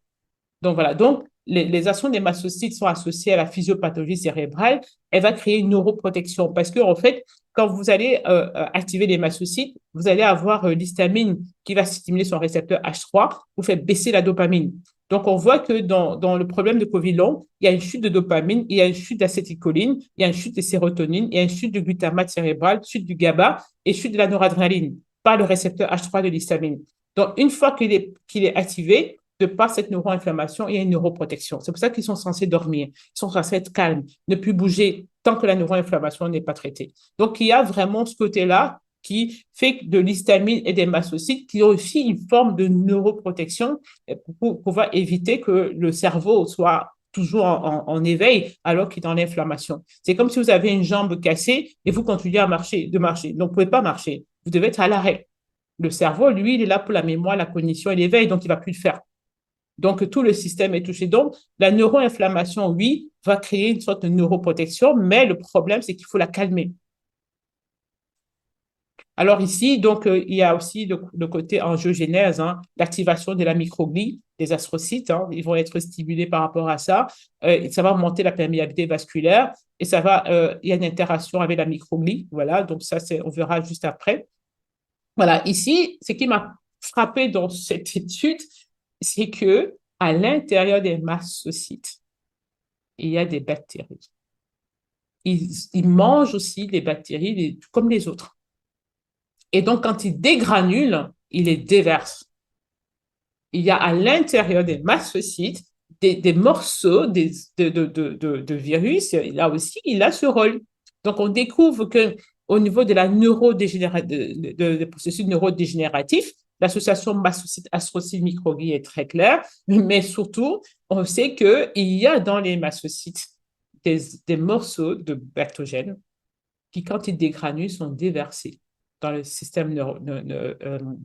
Donc voilà, donc les actions des mastocytes sont associées à la physiopathologie cérébrale. Elle va créer une neuroprotection parce que en fait, quand vous allez activer les mastocytes, vous allez avoir l'histamine qui va stimuler son récepteur H3, vous fait baisser la dopamine. Donc on voit que dans le problème de COVID long, il y a une chute de dopamine, il y a une chute d'acétylcholine, il y a une chute de sérotonine, il y a une chute du glutamate cérébral, chute du GABA et chute de la noradrénaline par le récepteur H3 de l'histamine. Donc une fois qu'il est activé, de par cette neuroinflammation, il y a une neuroprotection. C'est pour ça qu'ils sont censés dormir, ils sont censés être calmes, ne plus bouger tant que la neuroinflammation n'est pas traitée. Donc, il y a vraiment ce côté-là qui fait de l'histamine et des mastocytes qui ont aussi une forme de neuroprotection pour pouvoir éviter que le cerveau soit toujours en éveil alors qu'il est dans l'inflammation. C'est comme si vous avez une jambe cassée et vous continuez de marcher. Donc, vous ne pouvez pas marcher. Vous devez être à l'arrêt. Le cerveau, lui, il est là pour la mémoire, la cognition et l'éveil, donc il ne va plus le faire. Donc, tout le système est touché. Donc, la neuroinflammation, oui, va créer une sorte de neuroprotection, mais le problème, c'est qu'il faut la calmer. Alors ici, donc, il y a aussi le côté angiogénèse, l'activation de la microglie. des astrocytes, hein, ils vont être stimulés par rapport à ça, et ça va augmenter la perméabilité vasculaire et ça va, il y a une interaction avec la microglie, voilà, donc ça, on verra juste après. Voilà, ici, ce qui m'a frappé dans cette étude, c'est que à l'intérieur des mastocytes, il y a des bactéries. Ils mangent aussi les bactéries comme les autres. Et donc, quand ils dégranulent, ils les déversent. Il y a à l'intérieur des mastocytes des morceaux de virus. Là aussi, il a ce rôle. Donc, on découvre que au niveau de la des processus neurodégénératifs, l'association mastocyte-astrocyte microglie est très claire, mais surtout, on sait qu'il y a dans les mastocytes des morceaux de pathogènes qui, quand ils dégranulent, sont déversés dans le système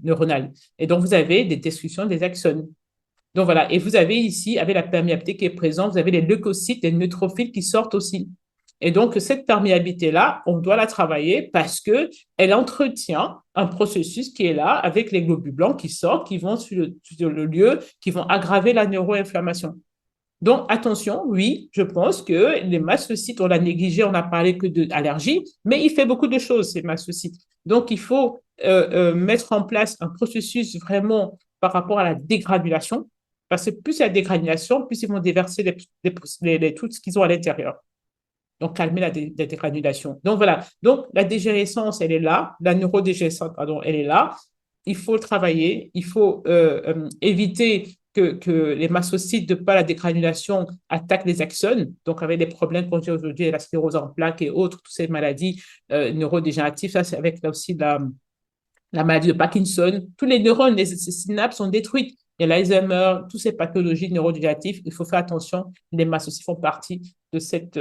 neuronal. Et donc, vous avez des destructions des axones. Donc, voilà. Et vous avez ici, avec la perméabilité qui est présente, vous avez les leucocytes, les neutrophiles qui sortent aussi. Et donc, cette perméabilité-là, on doit la travailler parce qu'elle entretient un processus qui est là avec les globules blancs qui sortent, qui vont sur le lieu, qui vont aggraver la neuroinflammation. Donc, attention, oui, je pense que les mastocytes, on l'a négligé, on n'a parlé que d'allergie, mais il fait beaucoup de choses, ces mastocytes. Donc, il faut mettre en place un processus vraiment par rapport à la dégranulation, parce que plus il y a dégranulation, plus ils vont déverser tout ce qu'ils ont à l'intérieur. Donc, calmer la dégranulation. Donc, voilà. Donc, la dégénérescence, elle est là. La neurodégénérescence, pardon, elle est là. Il faut travailler. Il faut éviter que les mastocytes, de par la dégranulation, attaquent les axones. Donc, avec les problèmes qu'on dit aujourd'hui, la sclérose en plaques et autres, toutes ces maladies neurodégénératives, ça, c'est avec là aussi la maladie de Parkinson. Tous les neurones, les synapses sont détruites. Il y a l'Alzheimer, toutes ces pathologies neurodégénératives. Il faut faire attention. Les mastocytes font partie de cette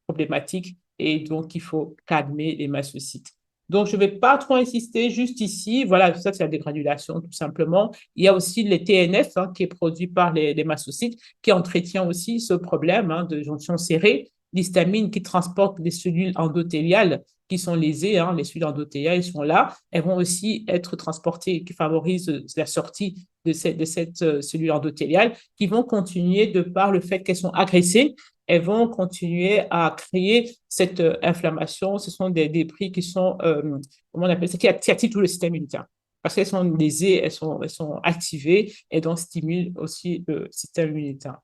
problématique et donc il faut calmer les mastocytes. Donc, je ne vais pas trop insister juste ici. Voilà, ça, c'est la dégranulation, tout simplement. Il y a aussi les TNF, hein, qui est produit par les mastocytes, qui entretient aussi ce problème hein, de jonction serrée. L'histamine qui transporte les cellules endothéliales qui sont lésées, hein, les cellules endothéliales sont là. Elles vont aussi être transportées, qui favorisent la sortie de cette cellule endothéliale, qui vont continuer, de par le fait qu'elles sont agressées, elles vont continuer à créer cette inflammation. Ce sont des débris qui sont, comment on appelle ça, qui activent tout le système immunitaire. Parce qu'elles sont lésées, elles sont activées et donc stimulent aussi le système immunitaire.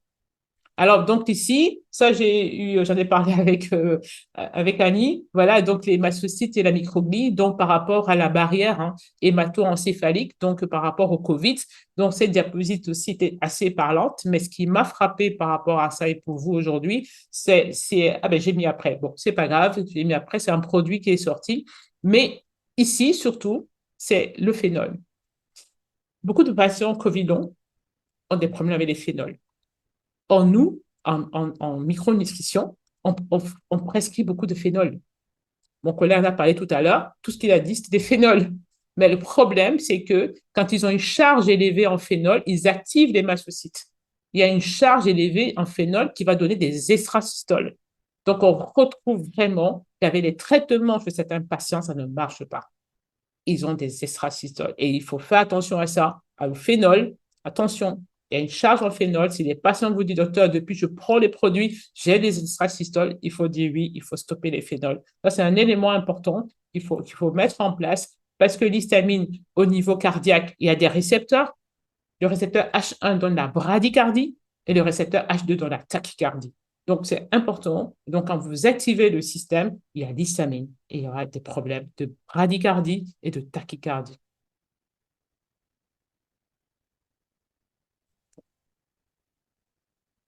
Alors, donc ici, ça, j'en ai parlé avec Annie. Voilà, donc les mastocytes et la microglie, donc par rapport à la barrière hein, hémato-encéphalique, donc par rapport au COVID. Donc, cette diapositive aussi était assez parlante, mais ce qui m'a frappé par rapport à ça et pour vous aujourd'hui, ah ben, j'ai mis après. Bon, c'est pas grave, j'ai mis après, c'est un produit qui est sorti. Mais ici, surtout, c'est le phénol. Beaucoup de patients COVID ont des problèmes avec les phénols. Or, nous, en micronutrition, on prescrit beaucoup de phénol. Mon collègue en a parlé tout à l'heure, tout ce qu'il a dit, c'était des phénols. Mais le problème, c'est que quand ils ont une charge élevée en phénol, ils activent les mastocytes. Il y a une charge élevée en phénol qui va donner des extracystoles. Donc, on retrouve vraiment qu'avec les traitements chez certains patients, ça ne marche pas. Ils ont des extracystoles. Et il faut faire attention à ça, au phénol. Attention, il y a une charge en phénol. Si les patients vous disent, docteur, depuis que je prends les produits, j'ai des extracystoles, il faut dire oui, il faut stopper les phénols. Ça, c'est un élément important qu'il faut mettre en place parce que l'histamine, au niveau cardiaque, il y a des récepteurs. Le récepteur H1 donne la bradycardie et le récepteur H2 donne la tachycardie. Donc, c'est important. Donc, quand vous activez le système, il y a l'histamine et il y aura des problèmes de bradycardie et de tachycardie.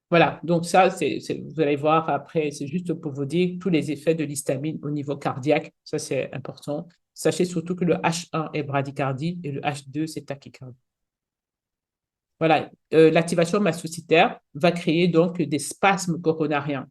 Voilà, donc ça, vous allez voir après, c'est juste pour vous dire tous les effets de l'histamine au niveau cardiaque. Ça, c'est important. Sachez surtout que le H1 est bradycardie et le H2, c'est tachycardie. Voilà, l'activation mastocytaire va créer donc des spasmes coronariens.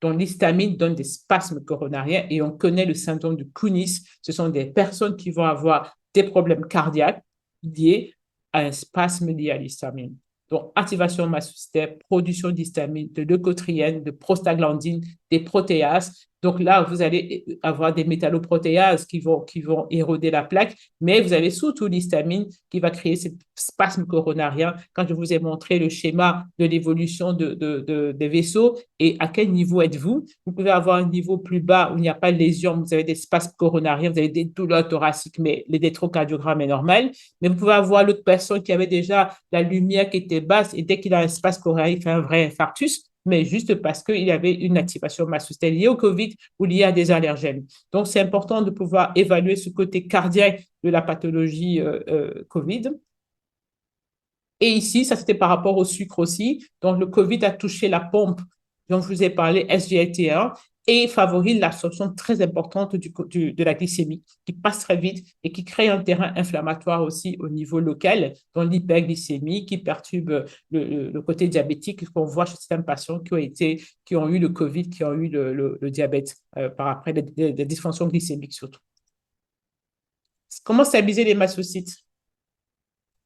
Donc, l'histamine donne des spasmes coronariens et on connaît le syndrome de Kunis. Ce sont des personnes qui vont avoir des problèmes cardiaques liés à un spasme lié à l'histamine. Donc, activation mastocytaire, production d'histamine, de leucotriène, de prostaglandine, des protéases. Donc là, vous allez avoir des métalloprotéases qui vont éroder la plaque, mais vous avez surtout l'histamine qui va créer ce spasme coronarien. Quand je vous ai montré le schéma de l'évolution des vaisseaux et à quel niveau êtes-vous, vous pouvez avoir un niveau plus bas où il n'y a pas de lésion, vous avez des spasmes coronariens, vous avez des douleurs thoraciques, mais l'électrocardiogramme est normal. Mais vous pouvez avoir l'autre personne qui avait déjà la lumière qui était basse et dès qu'il a un spasme coronarien, il fait un vrai infarctus, mais juste parce qu'il y avait une activation mastocytaire liée au COVID ou liée à des allergènes. Donc, c'est important de pouvoir évaluer ce côté cardiaque de la pathologie COVID. Et ici, ça c'était par rapport au sucre aussi. Donc, le COVID a touché la pompe dont je vous ai parlé, SGLT1, et favorise l'absorption très importante de la glycémie, qui passe très vite et qui crée un terrain inflammatoire aussi au niveau local, dans l'hyperglycémie, qui perturbe le côté diabétique qu'on voit chez certains patients qui ont eu le COVID, qui ont eu le diabète par après, des dysfonctions glycémiques surtout. Comment stabiliser les mastocytes?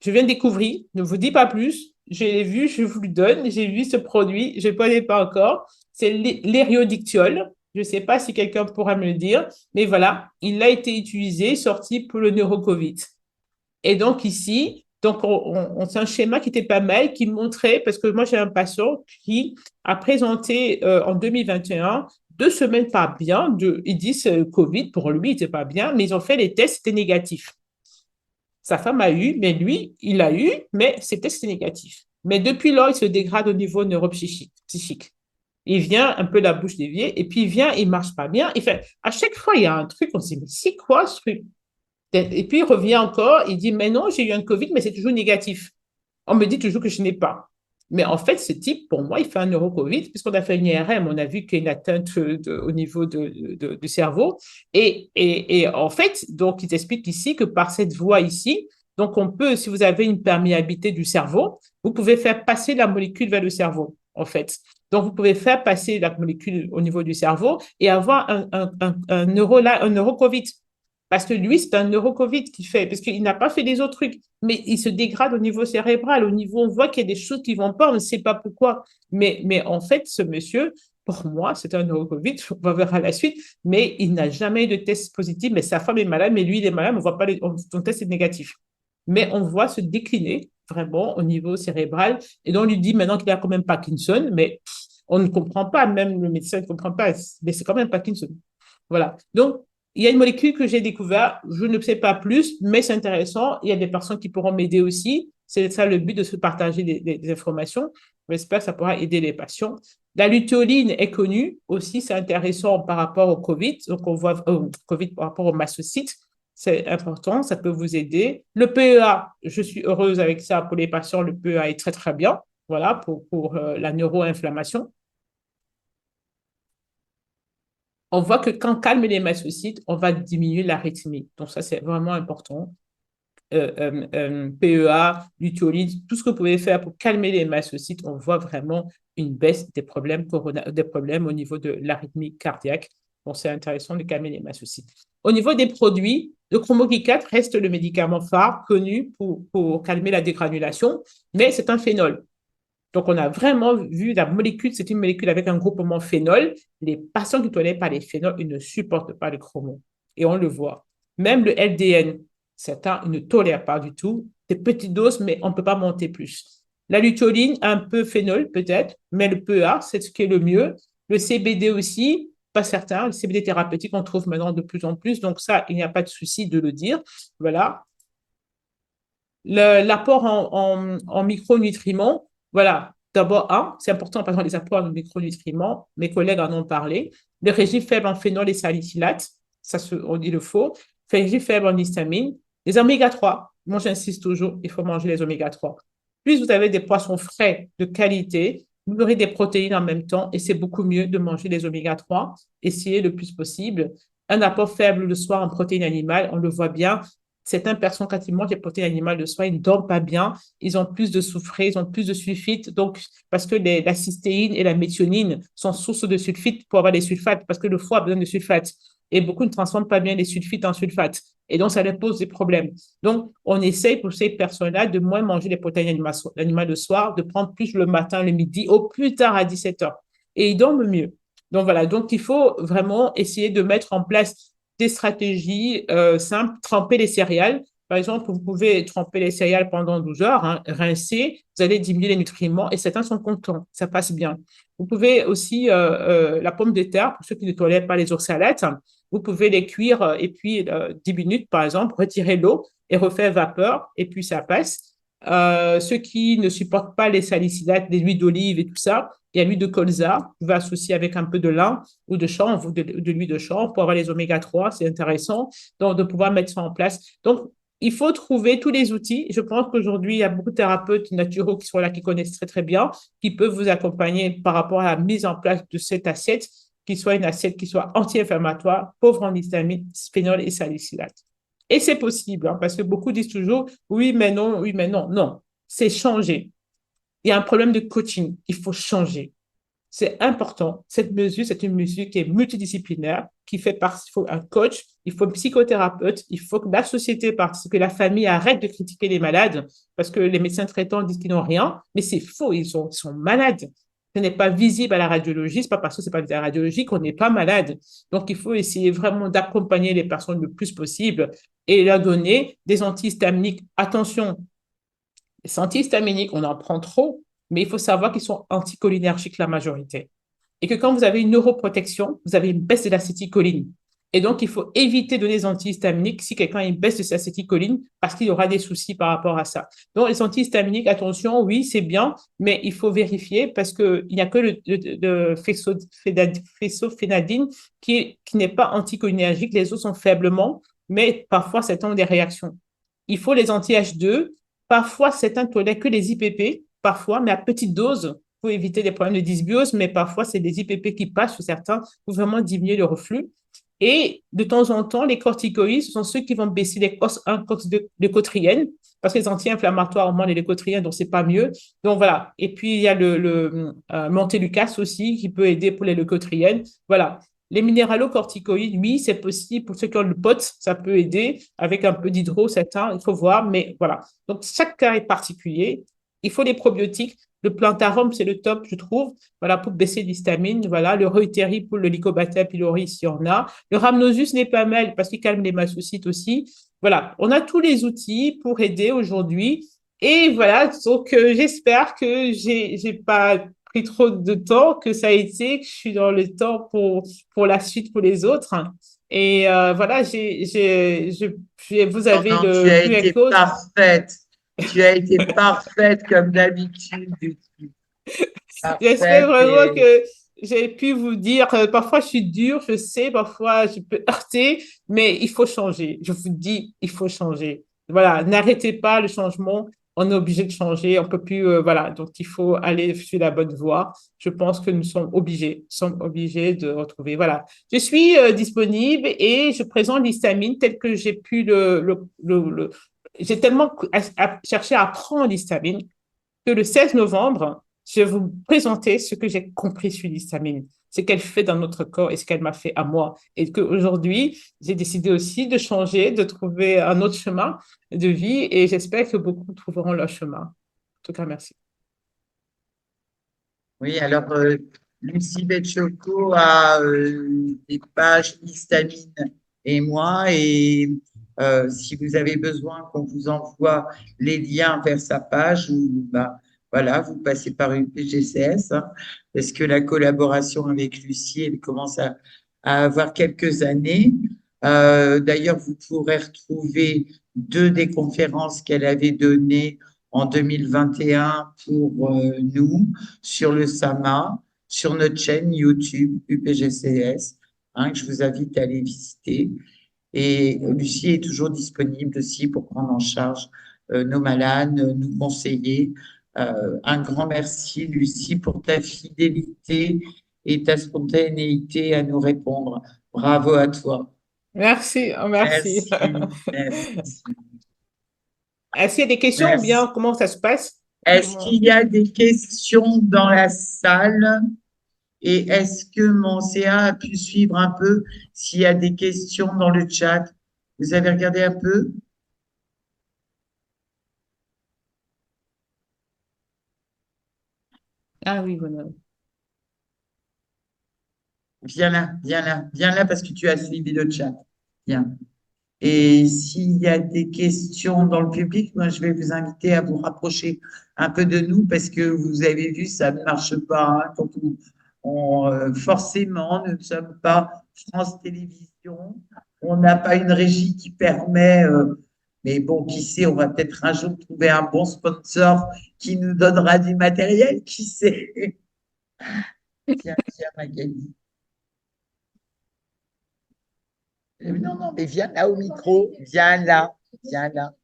Je viens de découvrir, ne vous dis pas plus. Je l'ai vu, je vous le donne. J'ai vu ce produit, je ne le connais pas encore. C'est l'ériodictiol. Je ne sais pas si quelqu'un pourra me le dire, mais voilà, il a été utilisé, sorti pour le neurocovid. Et donc ici, c'est un schéma qui était pas mal, qui montrait, parce que moi j'ai un patient qui a présenté en 2021 2 semaines pas bien, ils disent Covid, pour lui, il n'était pas bien, mais ils ont fait les tests, c'était négatif. Sa femme a eu, mais lui, il a eu, mais c'était négatif. Mais depuis lors, il se dégrade au niveau neuropsychique. Il vient un peu la bouche déviée, et puis il vient, il marche pas bien. Il fait, à chaque fois, il y a un truc, on se dit, mais c'est quoi ce truc? Et puis il revient encore, il dit, mais non, j'ai eu un Covid, mais c'est toujours négatif. On me dit toujours que je n'ai pas. Mais en fait, ce type, pour moi, il fait un neurocovid, puisqu'on a fait une IRM, on a vu qu'il y a une atteinte au niveau du cerveau. Et en fait, donc, il t'explique ici que par cette voie ici, donc on peut, si vous avez une perméabilité du cerveau, vous pouvez faire passer la molécule vers le cerveau, en fait. Donc, vous pouvez faire passer la molécule au niveau du cerveau et avoir un neurocovid. Parce que lui, c'est un neurocovid qu'il fait, parce qu'il n'a pas fait les autres trucs, mais il se dégrade au niveau cérébral, au niveau, on voit qu'il y a des choses qui ne vont pas, on ne sait pas pourquoi. Mais en fait, ce monsieur, pour moi, c'est un neurocovid, on va voir à la suite, mais il n'a jamais eu de test positif, mais sa femme est malade, mais lui, il est malade, on voit pas son test est négatif. Mais on voit se décliner vraiment au niveau cérébral, et donc on lui dit maintenant qu'il a quand même Parkinson, mais on ne comprend pas, même le médecin ne comprend pas, mais c'est quand même Parkinson. Voilà. Donc, il y a une molécule que j'ai découverte, je ne sais pas plus, mais c'est intéressant. Il y a des personnes qui pourront m'aider aussi. C'est ça le but de se partager des informations. J'espère que ça pourra aider les patients. La lutéoline est connue aussi, c'est intéressant par rapport au COVID. Donc, on voit COVID par rapport au mastocyte. C'est important, ça peut vous aider. Le PEA, je suis heureuse avec ça pour les patients. Le PEA est très, très bien. Voilà, pour la neuroinflammation. On voit que quand on calme les mastocytes, on va diminuer l'arythmie. Donc, ça, c'est vraiment important. PEA, lutéoline, tout ce que vous pouvez faire pour calmer les mastocytes, on voit vraiment une baisse des problèmes au niveau de l'arythmie cardiaque. Bon, c'est intéressant de calmer les mastocytes. Au niveau des produits, le chromoglycate reste le médicament phare connu pour calmer la dégranulation, mais c'est un phénol. Donc, on a vraiment vu la molécule, c'est une molécule avec un groupement phénol. Les patients qui ne toléraient pas les phénols, ils ne supportent pas le chromo. Et on le voit. Même le LDN, certains ils ne tolèrent pas du tout. Des petites doses, mais on ne peut pas monter plus. La lutéoline, un peu phénol peut-être, mais le PEA, c'est ce qui est le mieux. Le CBD aussi, pas certain. Le CBD thérapeutique, on trouve maintenant de plus en plus. Donc ça, il n'y a pas de souci de le dire. Voilà. L'apport en micronutriments, voilà. D'abord, c'est important, par exemple, les apports en micronutriments, mes collègues en ont parlé. Le régime faible en phénol et salicylates, on dit le faux. Régime faible en histamine. Les oméga-3, moi j'insiste toujours, il faut manger les oméga-3. Plus vous avez des poissons frais de qualité, vous aurez des protéines en même temps et c'est beaucoup mieux de manger les oméga-3. Essayez le plus possible. Un apport faible le soir en protéines animales, on le voit bien. Certaines personnes, quand ils mangent des protéines animales le soir, ils ne dorment pas bien, ils ont plus de soufré, ils ont plus de sulfite, donc parce que la cystéine et la méthionine sont sources de sulfite pour avoir des sulfates, parce que le foie a besoin de sulfate. Et beaucoup ne transforment pas bien les sulfites en sulfate. Et donc, ça leur pose des problèmes. Donc, on essaye pour ces personnes-là de moins manger les protéines animales le soir, de prendre plus le matin, le midi, au plus tard à 17h. Et ils dorment mieux. Donc voilà, donc il faut vraiment essayer de mettre en place des stratégies simples, tremper les céréales. Par exemple, vous pouvez tremper les céréales pendant 12 heures, hein, rincer, vous allez diminuer les nutriments et certains sont contents, ça passe bien. Vous pouvez aussi, la pomme de terre, pour ceux qui ne tolèrent pas les oxalates, vous pouvez les cuire et puis 10 minutes, par exemple, retirer l'eau et refaire vapeur et puis ça passe. Ceux qui ne supportent pas les salicilates, les huiles d'olive et tout ça, il y a l'huile de colza, vous pouvez associer avec un peu de lin ou de chanvre ou de l'huile de chanvre pour avoir les oméga 3, c'est intéressant, donc de pouvoir mettre ça en place. Donc, il faut trouver tous les outils. Je pense qu'aujourd'hui, il y a beaucoup de thérapeutes naturaux qui sont là, qui connaissent très, très bien, qui peuvent vous accompagner par rapport à la mise en place de cette assiette, qui soit une assiette qui soit anti-inflammatoire, pauvre en histamine, sphénol et salicylate. Et c'est possible, hein, parce que beaucoup disent toujours oui, mais non, oui, mais non. Non, c'est changer. Il y a un problème de coaching. Il faut changer. C'est important. Cette mesure, c'est une mesure qui est multidisciplinaire, qui fait partie, il faut un coach, il faut un psychothérapeute, il faut que la société participe, que la famille arrête de critiquer les malades, parce que les médecins traitants disent qu'ils n'ont rien, mais c'est faux, ils sont malades. Ce n'est pas visible à la radiologie, c'est pas parce que c'est pas visible à la radiologie qu'on n'est pas malade. Donc, il faut essayer vraiment d'accompagner les personnes le plus possible et leur donner des antihistaminiques. Attention, les antihistaminiques, on en prend trop, mais il faut savoir qu'ils sont anticholinergiques la majorité. Et que quand vous avez une neuroprotection, vous avez une baisse de l'acétylcholine. Et donc, il faut éviter de donner des antihistaminiques si quelqu'un a une baisse de sa acétylcholine parce qu'il y aura des soucis par rapport à ça. Donc, les antihistaminiques, attention, oui, c'est bien, mais il faut vérifier parce qu'il n'y a que le fésophénadine qui n'est pas anticholinergique. Les autres sont faiblement, mais parfois, certains ont des réactions. Il faut les anti-H2. Parfois, certains tolèrent que les IPP, parfois, mais à petite dose pour éviter les problèmes de dysbiose, mais parfois, c'est des IPP qui passent sur certains pour vraiment diminuer le reflux. Et de temps en temps, les corticoïdes, ce sont ceux qui vont baisser les COX-1, COX-2, leucotriènes, parce que les anti-inflammatoires augmentent les leucotriènes, donc c'est pas mieux. Donc voilà. Et puis, il y a le montelukast aussi qui peut aider pour les leucotriènes. Voilà. Les minéralocorticoïdes, oui, c'est possible. Pour ceux qui ont le POT, ça peut aider avec un peu d'hydro, certains, il faut voir, mais voilà. Donc, chaque cas est particulier. Il faut des probiotiques. Le plantarum, c'est le top, je trouve, voilà, pour baisser l'histamine. Voilà, le reuteri pour le Lycobacter pylori, s'il y en a. Le rhamnosus n'est pas mal parce qu'il calme les mastocytes aussi. Voilà, on a tous les outils pour aider aujourd'hui. Et voilà, donc j'espère que j'ai pas pris trop de temps, que ça a été, que je suis dans le temps pour la suite pour les autres. Et voilà, vous Non, avez non, tu le as QR été code. parfaite. Tu as été parfaite comme d'habitude. J'espère Parfaite vraiment et que j'ai pu vous dire, parfois je suis dure, je sais, parfois je peux heurter, mais il faut changer. Je vous dis, il faut changer. Voilà, n'arrêtez pas le changement. On est obligé de changer. On peut plus, voilà. Donc, il faut aller sur la bonne voie. Je pense que nous sommes obligés de retrouver. Voilà. Je suis disponible et je présente l'histamine tel que j'ai pu j'ai tellement cherché à apprendre l'histamine que le 16 novembre, je vais vous présenter ce que j'ai compris sur l'histamine, ce qu'elle fait dans notre corps et ce qu'elle m'a fait à moi. Et qu'aujourd'hui, j'ai décidé aussi de changer, de trouver un autre chemin de vie et j'espère que beaucoup trouveront leur chemin. En tout cas, merci. oui, alors Lucie Betchoko a des pages histamine et moi, et si vous avez besoin qu'on vous envoie les liens vers sa page, bah, voilà, vous passez par une PGCS, hein, parce que la collaboration avec Lucie, elle commence à avoir quelques années. D'ailleurs, vous pourrez retrouver deux des conférences qu'elle avait données en 2021 pour nous sur le SAMA, sur notre chaîne YouTube UPGCS, hein, que je vous invite à aller visiter. Et Lucie est toujours disponible aussi pour prendre en charge nos malades, nous conseiller. Un grand merci, Lucie, pour ta fidélité et ta spontanéité à nous répondre. Bravo à toi. Merci, oh, merci. Merci, merci, Est-ce qu'il y a des questions ou merci. bien comment ça se passe? Est-ce Comment... qu'il y a des questions dans la salle? Et est-ce que mon CA a pu suivre un peu s'il y a des questions dans le chat? Vous avez regardé un peu? Ah oui, voilà. viens là parce que tu as suivi le chat. Viens. Et s'il y a des questions dans le public, moi, je vais vous inviter à vous rapprocher un peu de nous parce que vous avez vu, ça ne marche pas, hein, quand forcément, nous ne sommes pas France Télévisions. On n'a pas une régie qui permet, mais bon, qui sait, on va peut-être un jour trouver un bon sponsor qui nous donnera du matériel, qui sait. Tiens, Magali. Non, non, mais viens là au micro, viens là, viens là.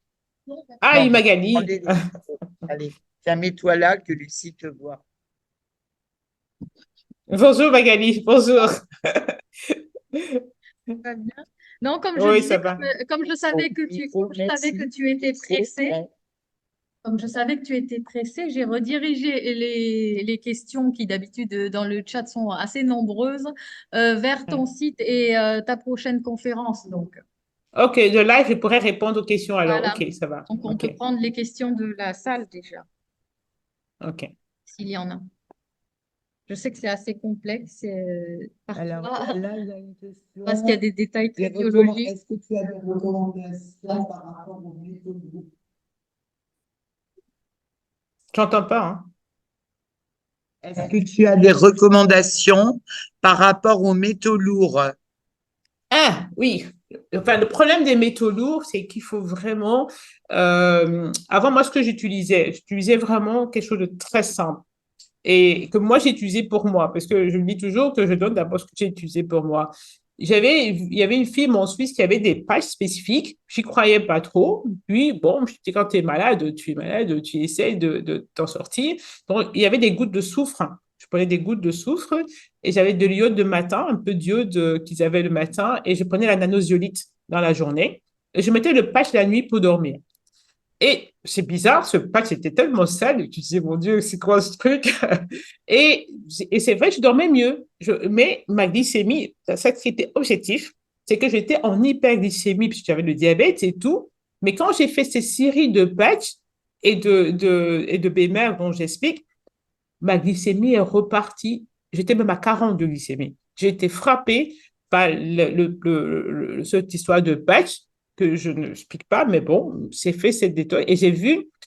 Ah, Non, mais Magali. prends-les le micro. Allez, tiens, mets-toi là que Lucie te voit. Bonjour, Magali. Bonjour. Va bien. Non, comme je Oui, ça disais, va. comme je savais que Micro, je savais que merci. tu étais pressé, Ouais. comme je savais que tu étais pressé, j'ai redirigé les questions qui d'habitude dans le chat sont assez nombreuses vers ton site et ta prochaine conférence. Donc OK, de live, je pourrais répondre aux questions alors. voilà. OK, ça va. Donc on peut OK, prendre les questions de la salle déjà, OK. s'il y en a. Je sais que c'est assez complexe Alors parfois là, il y a une question. parce qu'il y a des détails très biologiques. Est-ce que tu as des recommandations par rapport aux métaux lourds? J'entends pas, hein. Est-ce que tu as des recommandations par rapport aux métaux lourds? Ah, oui. Enfin, le problème des métaux lourds, c'est qu'il faut vraiment. Avant, moi, ce que j'utilisais vraiment quelque chose de très simple et que moi, j'ai utilisé pour moi, parce que je me dis toujours que je donne d'abord ce que j'ai utilisé pour moi. Il y avait une fille en Suisse qui avait des pages spécifiques. J'y croyais pas trop. Puis, bon, je dis, quand tu es malade, tu essayes de t'en sortir. Donc, il y avait des gouttes de soufre. Je prenais des gouttes de soufre et j'avais de l'iode de matin, un peu d'iode qu'ils avaient le matin, et je prenais la nanoziolite dans la journée. Et je mettais le patch la nuit pour dormir. Et c'est bizarre, ce patch était tellement sale, tu disais, mon Dieu, c'est quoi ce truc? Et, et c'est vrai, je dormais mieux. Mais ma glycémie, ça qui était objectif, c'est que j'étais en hyperglycémie, puisque j'avais le diabète et tout. Mais quand j'ai fait ces séries de patchs et de BMR dont j'explique, ma glycémie est repartie. J'étais même à 40 de glycémie. J'ai été frappée par cette histoire de patch que je ne explique pas, mais bon, c'est fait cette détox. Et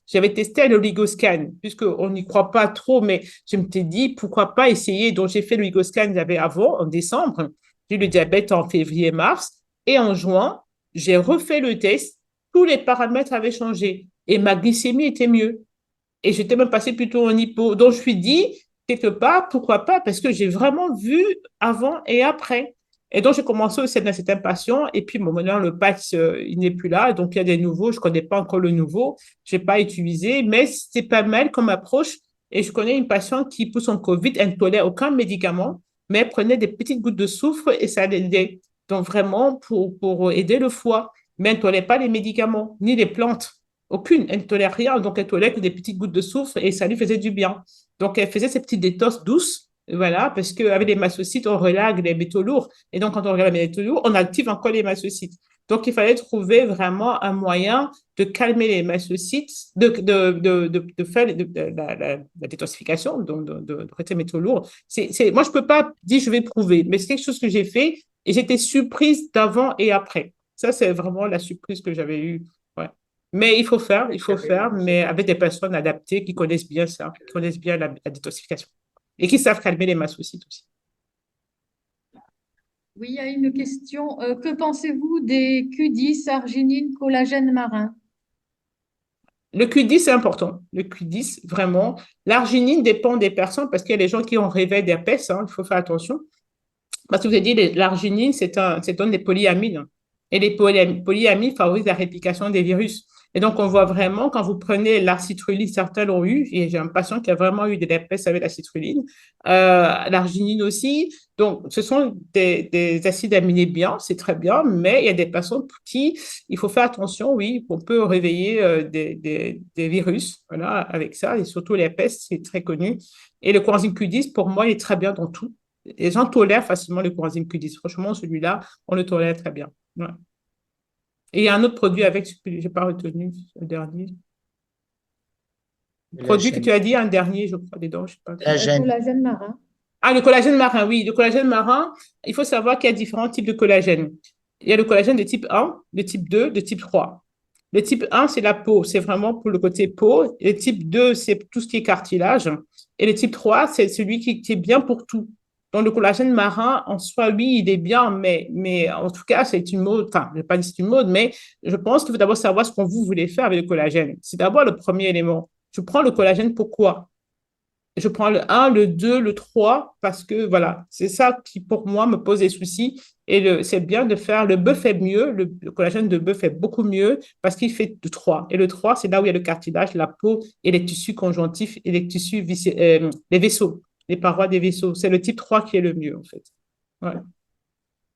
j'avais testé l'oligoscan, puisqu'on n'y croit pas trop, mais je me suis dit, pourquoi pas essayer. Donc, j'ai fait l'oligoscan j'avais avant, en décembre. J'ai eu le diabète en février-mars. Et en juin, j'ai refait le test. Tous les paramètres avaient changé. Et ma glycémie était mieux. Et j'étais même passée plutôt en hypo. Donc, je me suis dit, quelque part, pourquoi pas? Parce que j'ai vraiment vu avant et après. Et donc, j'ai commencé aussi dans cette impatience. Et puis, bon, maintenant, le patch, il n'est plus là. Donc, il y a des nouveaux. Je ne connais pas encore le nouveau. Je n'ai pas utilisé, mais c'est pas mal comme approche. Et je connais une patiente qui, pour son COVID, elle ne tolère aucun médicament, mais elle prenait des petites gouttes de soufre et ça l'aidait. Donc, vraiment, pour aider le foie. Mais elle ne tolère pas les médicaments, ni les plantes. Aucune. Elle ne tolère rien. Donc, elle tolère que des petites gouttes de soufre et ça lui faisait du bien. Donc, elle faisait ses petites détox douces. Voilà, parce qu'avec les mastocytes, on relâche les métaux lourds. Et donc, quand on regarde les métaux lourds, on active encore les mastocytes. Donc, il fallait trouver vraiment un moyen de calmer les mastocytes, de faire la détoxification, donc de traiter les métaux lourds. Moi, je ne peux pas dire je vais prouver, mais c'est quelque chose que j'ai fait et j'étais surprise d'avant et après. Ça, c'est vraiment la surprise que j'avais eue. Ouais. Mais il faut faire, mais avec des personnes adaptées qui connaissent bien ça, qui connaissent bien la détoxification et qui savent calmer les mastocytes aussi. Oui, il y a une question. Que pensez-vous des Q10, arginine, collagène marin? Le Q10, c'est important. Le Q10, vraiment. L'arginine dépend des personnes parce qu'il y a des gens qui ont réveil d'herpès, hein, il faut faire attention. Parce que vous avez dit, l'arginine, c'est un des polyamines. Et les polyamines favorisent la réplication des virus. Et donc, on voit vraiment, quand vous prenez la citrulline, certains l'ont eu, et j'ai un patient qui a vraiment eu de l'herpès avec la citrulline, l'arginine aussi. Donc, ce sont des acides aminés bien, c'est très bien, mais il y a des patients pour qui il faut faire attention, oui, on peut réveiller des virus, voilà, avec ça, et surtout l'herpès, c'est très connu. Et le coenzyme Q10, pour moi, il est très bien dans tout. Les gens tolèrent facilement le coenzyme Q10. Franchement, celui-là, on le tolère très bien. Ouais. Et il y a un autre produit avec, je n'ai pas retenu le dernier. La Produit que gêne. tu as dit, un dernier, je crois, dedans, je sais pas. La gêne. Collagène marin. Ah, le collagène marin, oui. Le collagène marin, il faut savoir qu'il y a différents types de collagène. Il y a le collagène de type 1, de type 2, de type 3. Le type 1, c'est la peau, c'est vraiment pour le côté peau. Et le type 2, c'est tout ce qui est cartilage. Et le type 3, c'est celui qui est bien pour tout. Donc, le collagène marin, en soi, oui, il est bien, mais en tout cas, c'est une mode. Enfin, je ne vais pas dire que c'est une mode, mais je pense qu'il faut d'abord savoir ce qu'on vous voulez faire avec le collagène. C'est d'abord le premier élément. Je prends le collagène pourquoi? Je prends le un, le 2, le 3 parce que voilà, c'est ça qui pour moi me pose des soucis. Et c'est bien de faire le bœuf est mieux, le collagène de bœuf est beaucoup mieux parce qu'il fait de 3. Et le 3 c'est là où il y a le cartilage, la peau et les tissus conjonctifs et les tissus, les vaisseaux, les parois des vaisseaux. C'est le type 3 qui est le mieux en fait. Ouais.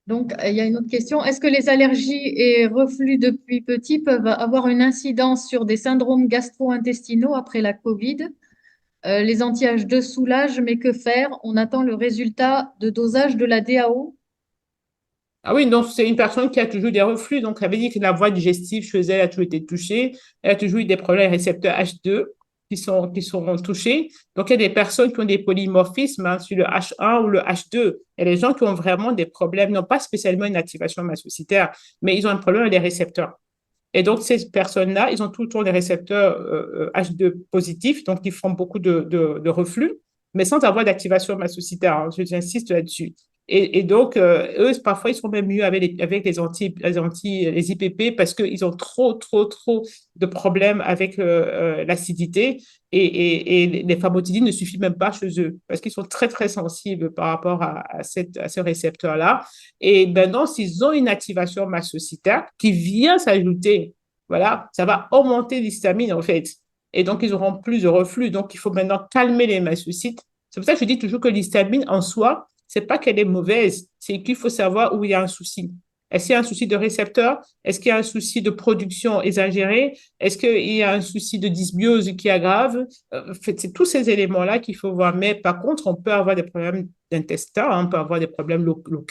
Donc, il y a une autre question. Est-ce que les allergies et reflux depuis petit peuvent avoir une incidence sur des syndromes gastro-intestinaux après la COVID? Les anti-H2 soulagent, mais que faire? On attend le résultat de dosage de la DAO. Ah oui, donc c'est une personne qui a toujours eu des reflux. Donc, ça veut dire que la voie digestive chez elle a toujours été touchée. Elle a toujours eu des problèmes récepteurs H2 qui sont touchés. Donc, il y a des personnes qui ont des polymorphismes hein, sur le H1 ou le H2. Et les gens qui ont vraiment des problèmes, non pas spécialement une activation mastocytaire, mais ils ont un problème avec les récepteurs. Et donc, ces personnes-là, ils ont tout le temps des récepteurs H2 positifs, donc ils font beaucoup de reflux, mais sans avoir d'activation mastocytaire. Hein, j'insiste là-dessus. Et donc, eux, parfois, ils sont même mieux avec les IPP parce qu'ils ont trop, trop, trop de problèmes avec l'acidité et les famotidines ne suffisent même pas chez eux parce qu'ils sont très, très sensibles par rapport à ce récepteur-là. Et maintenant, s'ils ont une activation mastocytaire qui vient s'ajouter, voilà, ça va augmenter l'histamine en fait. Et donc, ils auront plus de reflux. Donc, il faut maintenant calmer les mastocytes. C'est pour ça que je dis toujours que l'histamine en soi, c'est pas qu'elle est mauvaise, c'est qu'il faut savoir où il y a un souci. Est-ce qu'il y a un souci de récepteur? Est-ce qu'il y a un souci de production exagérée? Est-ce qu'il y a un souci de dysbiose qui aggrave? En fait, c'est tous ces éléments-là qu'il faut voir. Mais par contre, on peut avoir des problèmes d'intestin, hein, on peut avoir des problèmes locaux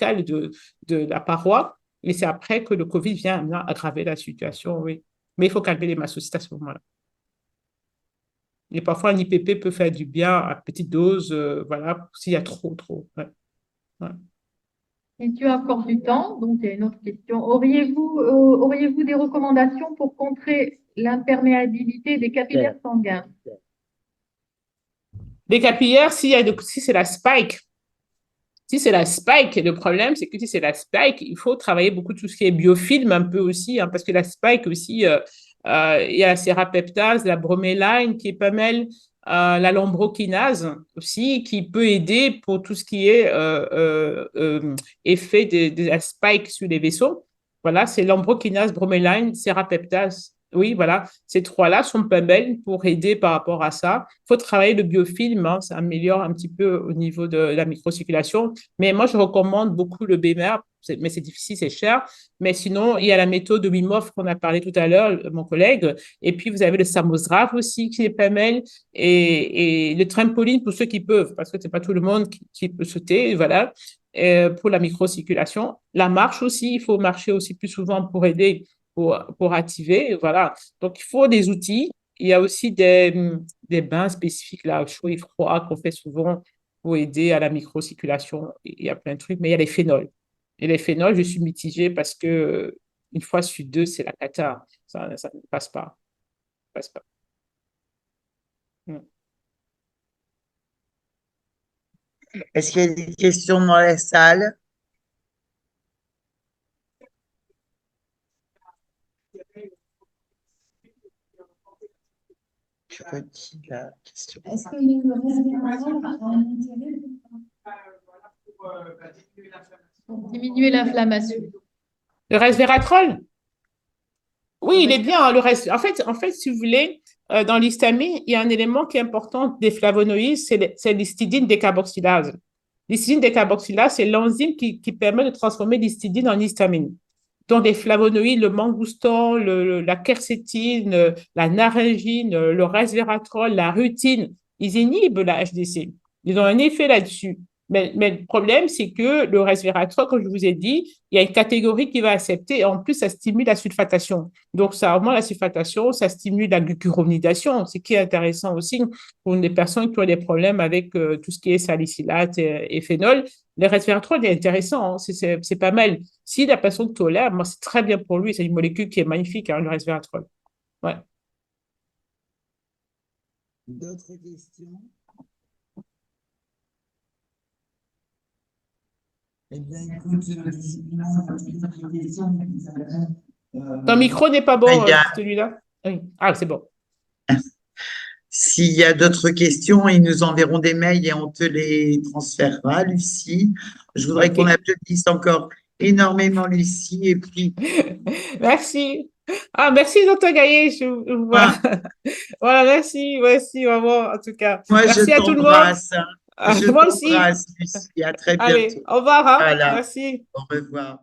de la paroi. Et c'est après que le COVID vient aggraver la situation, oui. Mais il faut calmer les mastocytes à ce moment-là. Et parfois, un IPP peut faire du bien à petite dose, voilà, s'il y a trop, trop. Ouais, ouais. Si tu as encore du temps, donc il y a une autre question. Auriez-vous des recommandations pour contrer l'imperméabilité des capillaires sanguins? Les capillaires, si c'est la spike, si c'est la spike, le problème, c'est que si c'est la spike, il faut travailler beaucoup tout ce qui est biofilm un peu aussi, hein, parce que la spike aussi, il y a la sérapeptase, la broméline qui est pas mal, la lambrokinase aussi, qui peut aider pour tout ce qui est effet de la spike sur les vaisseaux. Voilà, c'est lambrokinase, broméline, sérapeptase. Oui, voilà, ces trois-là sont pas belles pour aider par rapport à ça. Il faut travailler le biofilm, hein, ça améliore un petit peu au niveau de la microcirculation. Mais moi, je recommande beaucoup le BMR, mais c'est difficile, c'est cher. Mais sinon, il y a la méthode de Wim Hof qu'on a parlé tout à l'heure, mon collègue. Et puis, vous avez le Samozdrav aussi qui est pas mal. Et le trampoline pour ceux qui peuvent, parce que c'est pas tout le monde qui peut sauter. Voilà. Pour la microcirculation. La marche aussi, il faut marcher aussi plus souvent pour aider, pour activer. Voilà. Donc, il faut des outils. Il y a aussi des bains spécifiques, là, chaud et froid, qu'on fait souvent pour aider à la microcirculation. Il y a plein de trucs, mais il y a les phénols. Et les phénols, je suis mitigée parce que une fois sur deux, c'est la cata. Ça ne passe pas. Ça passe pas. Mm. Est-ce qu'il y a des questions dans la salle? Tu redis la question. Est-ce que le resveratrol a un intérêt Pour diminuer l'inflammation. Le resveratrol? Oui, il est Avec- bien, hein, le reste. En fait, si vous voulez, dans l'histamine, il y a un élément qui est important des flavonoïdes, c'est l'histidine décarboxylase. L'histidine décarboxylase, c'est l'enzyme qui permet de transformer l'histidine en histamine. Donc, les flavonoïdes, le mangoustan, la quercétine, la naringine, le resveratrol, la rutine, ils inhibent la HDC. Ils ont un effet là-dessus. Mais le problème, c'est que le resveratrol, comme je vous ai dit, il y a une catégorie qui va accepter et en plus, ça stimule la sulfatation. Donc, ça augmente la sulfatation, ça stimule la glucuronidation, ce qui est intéressant aussi pour les personnes qui ont des problèmes avec tout ce qui est salicylate et phénol. Le resveratrol est intéressant, hein, c'est pas mal. Si la personne tolère, moi, c'est très bien pour lui. C'est une molécule qui est magnifique, hein, le resveratrol. Ouais. D'autres questions? Eh bien, écoute, visiblement, d'autres questions, Ton micro n'est pas il bon, y a celui-là? Oui. Ah, c'est bon. S'il y a d'autres questions, ils nous enverront des mails et on te les transférera, Lucie. Je voudrais qu'on OK. applaudisse encore énormément Lucie. Et puis, Merci. Ah, merci, docteur Gaillet. Je vois. moi, Voilà, merci, vraiment, en tout cas. moi, je Merci à tout le monde. t'embrasse, hein. Ah, Je moi aussi. t'embrasse, Lucie. À très Allez, bientôt. au revoir, hein. Voilà. Merci. Au revoir.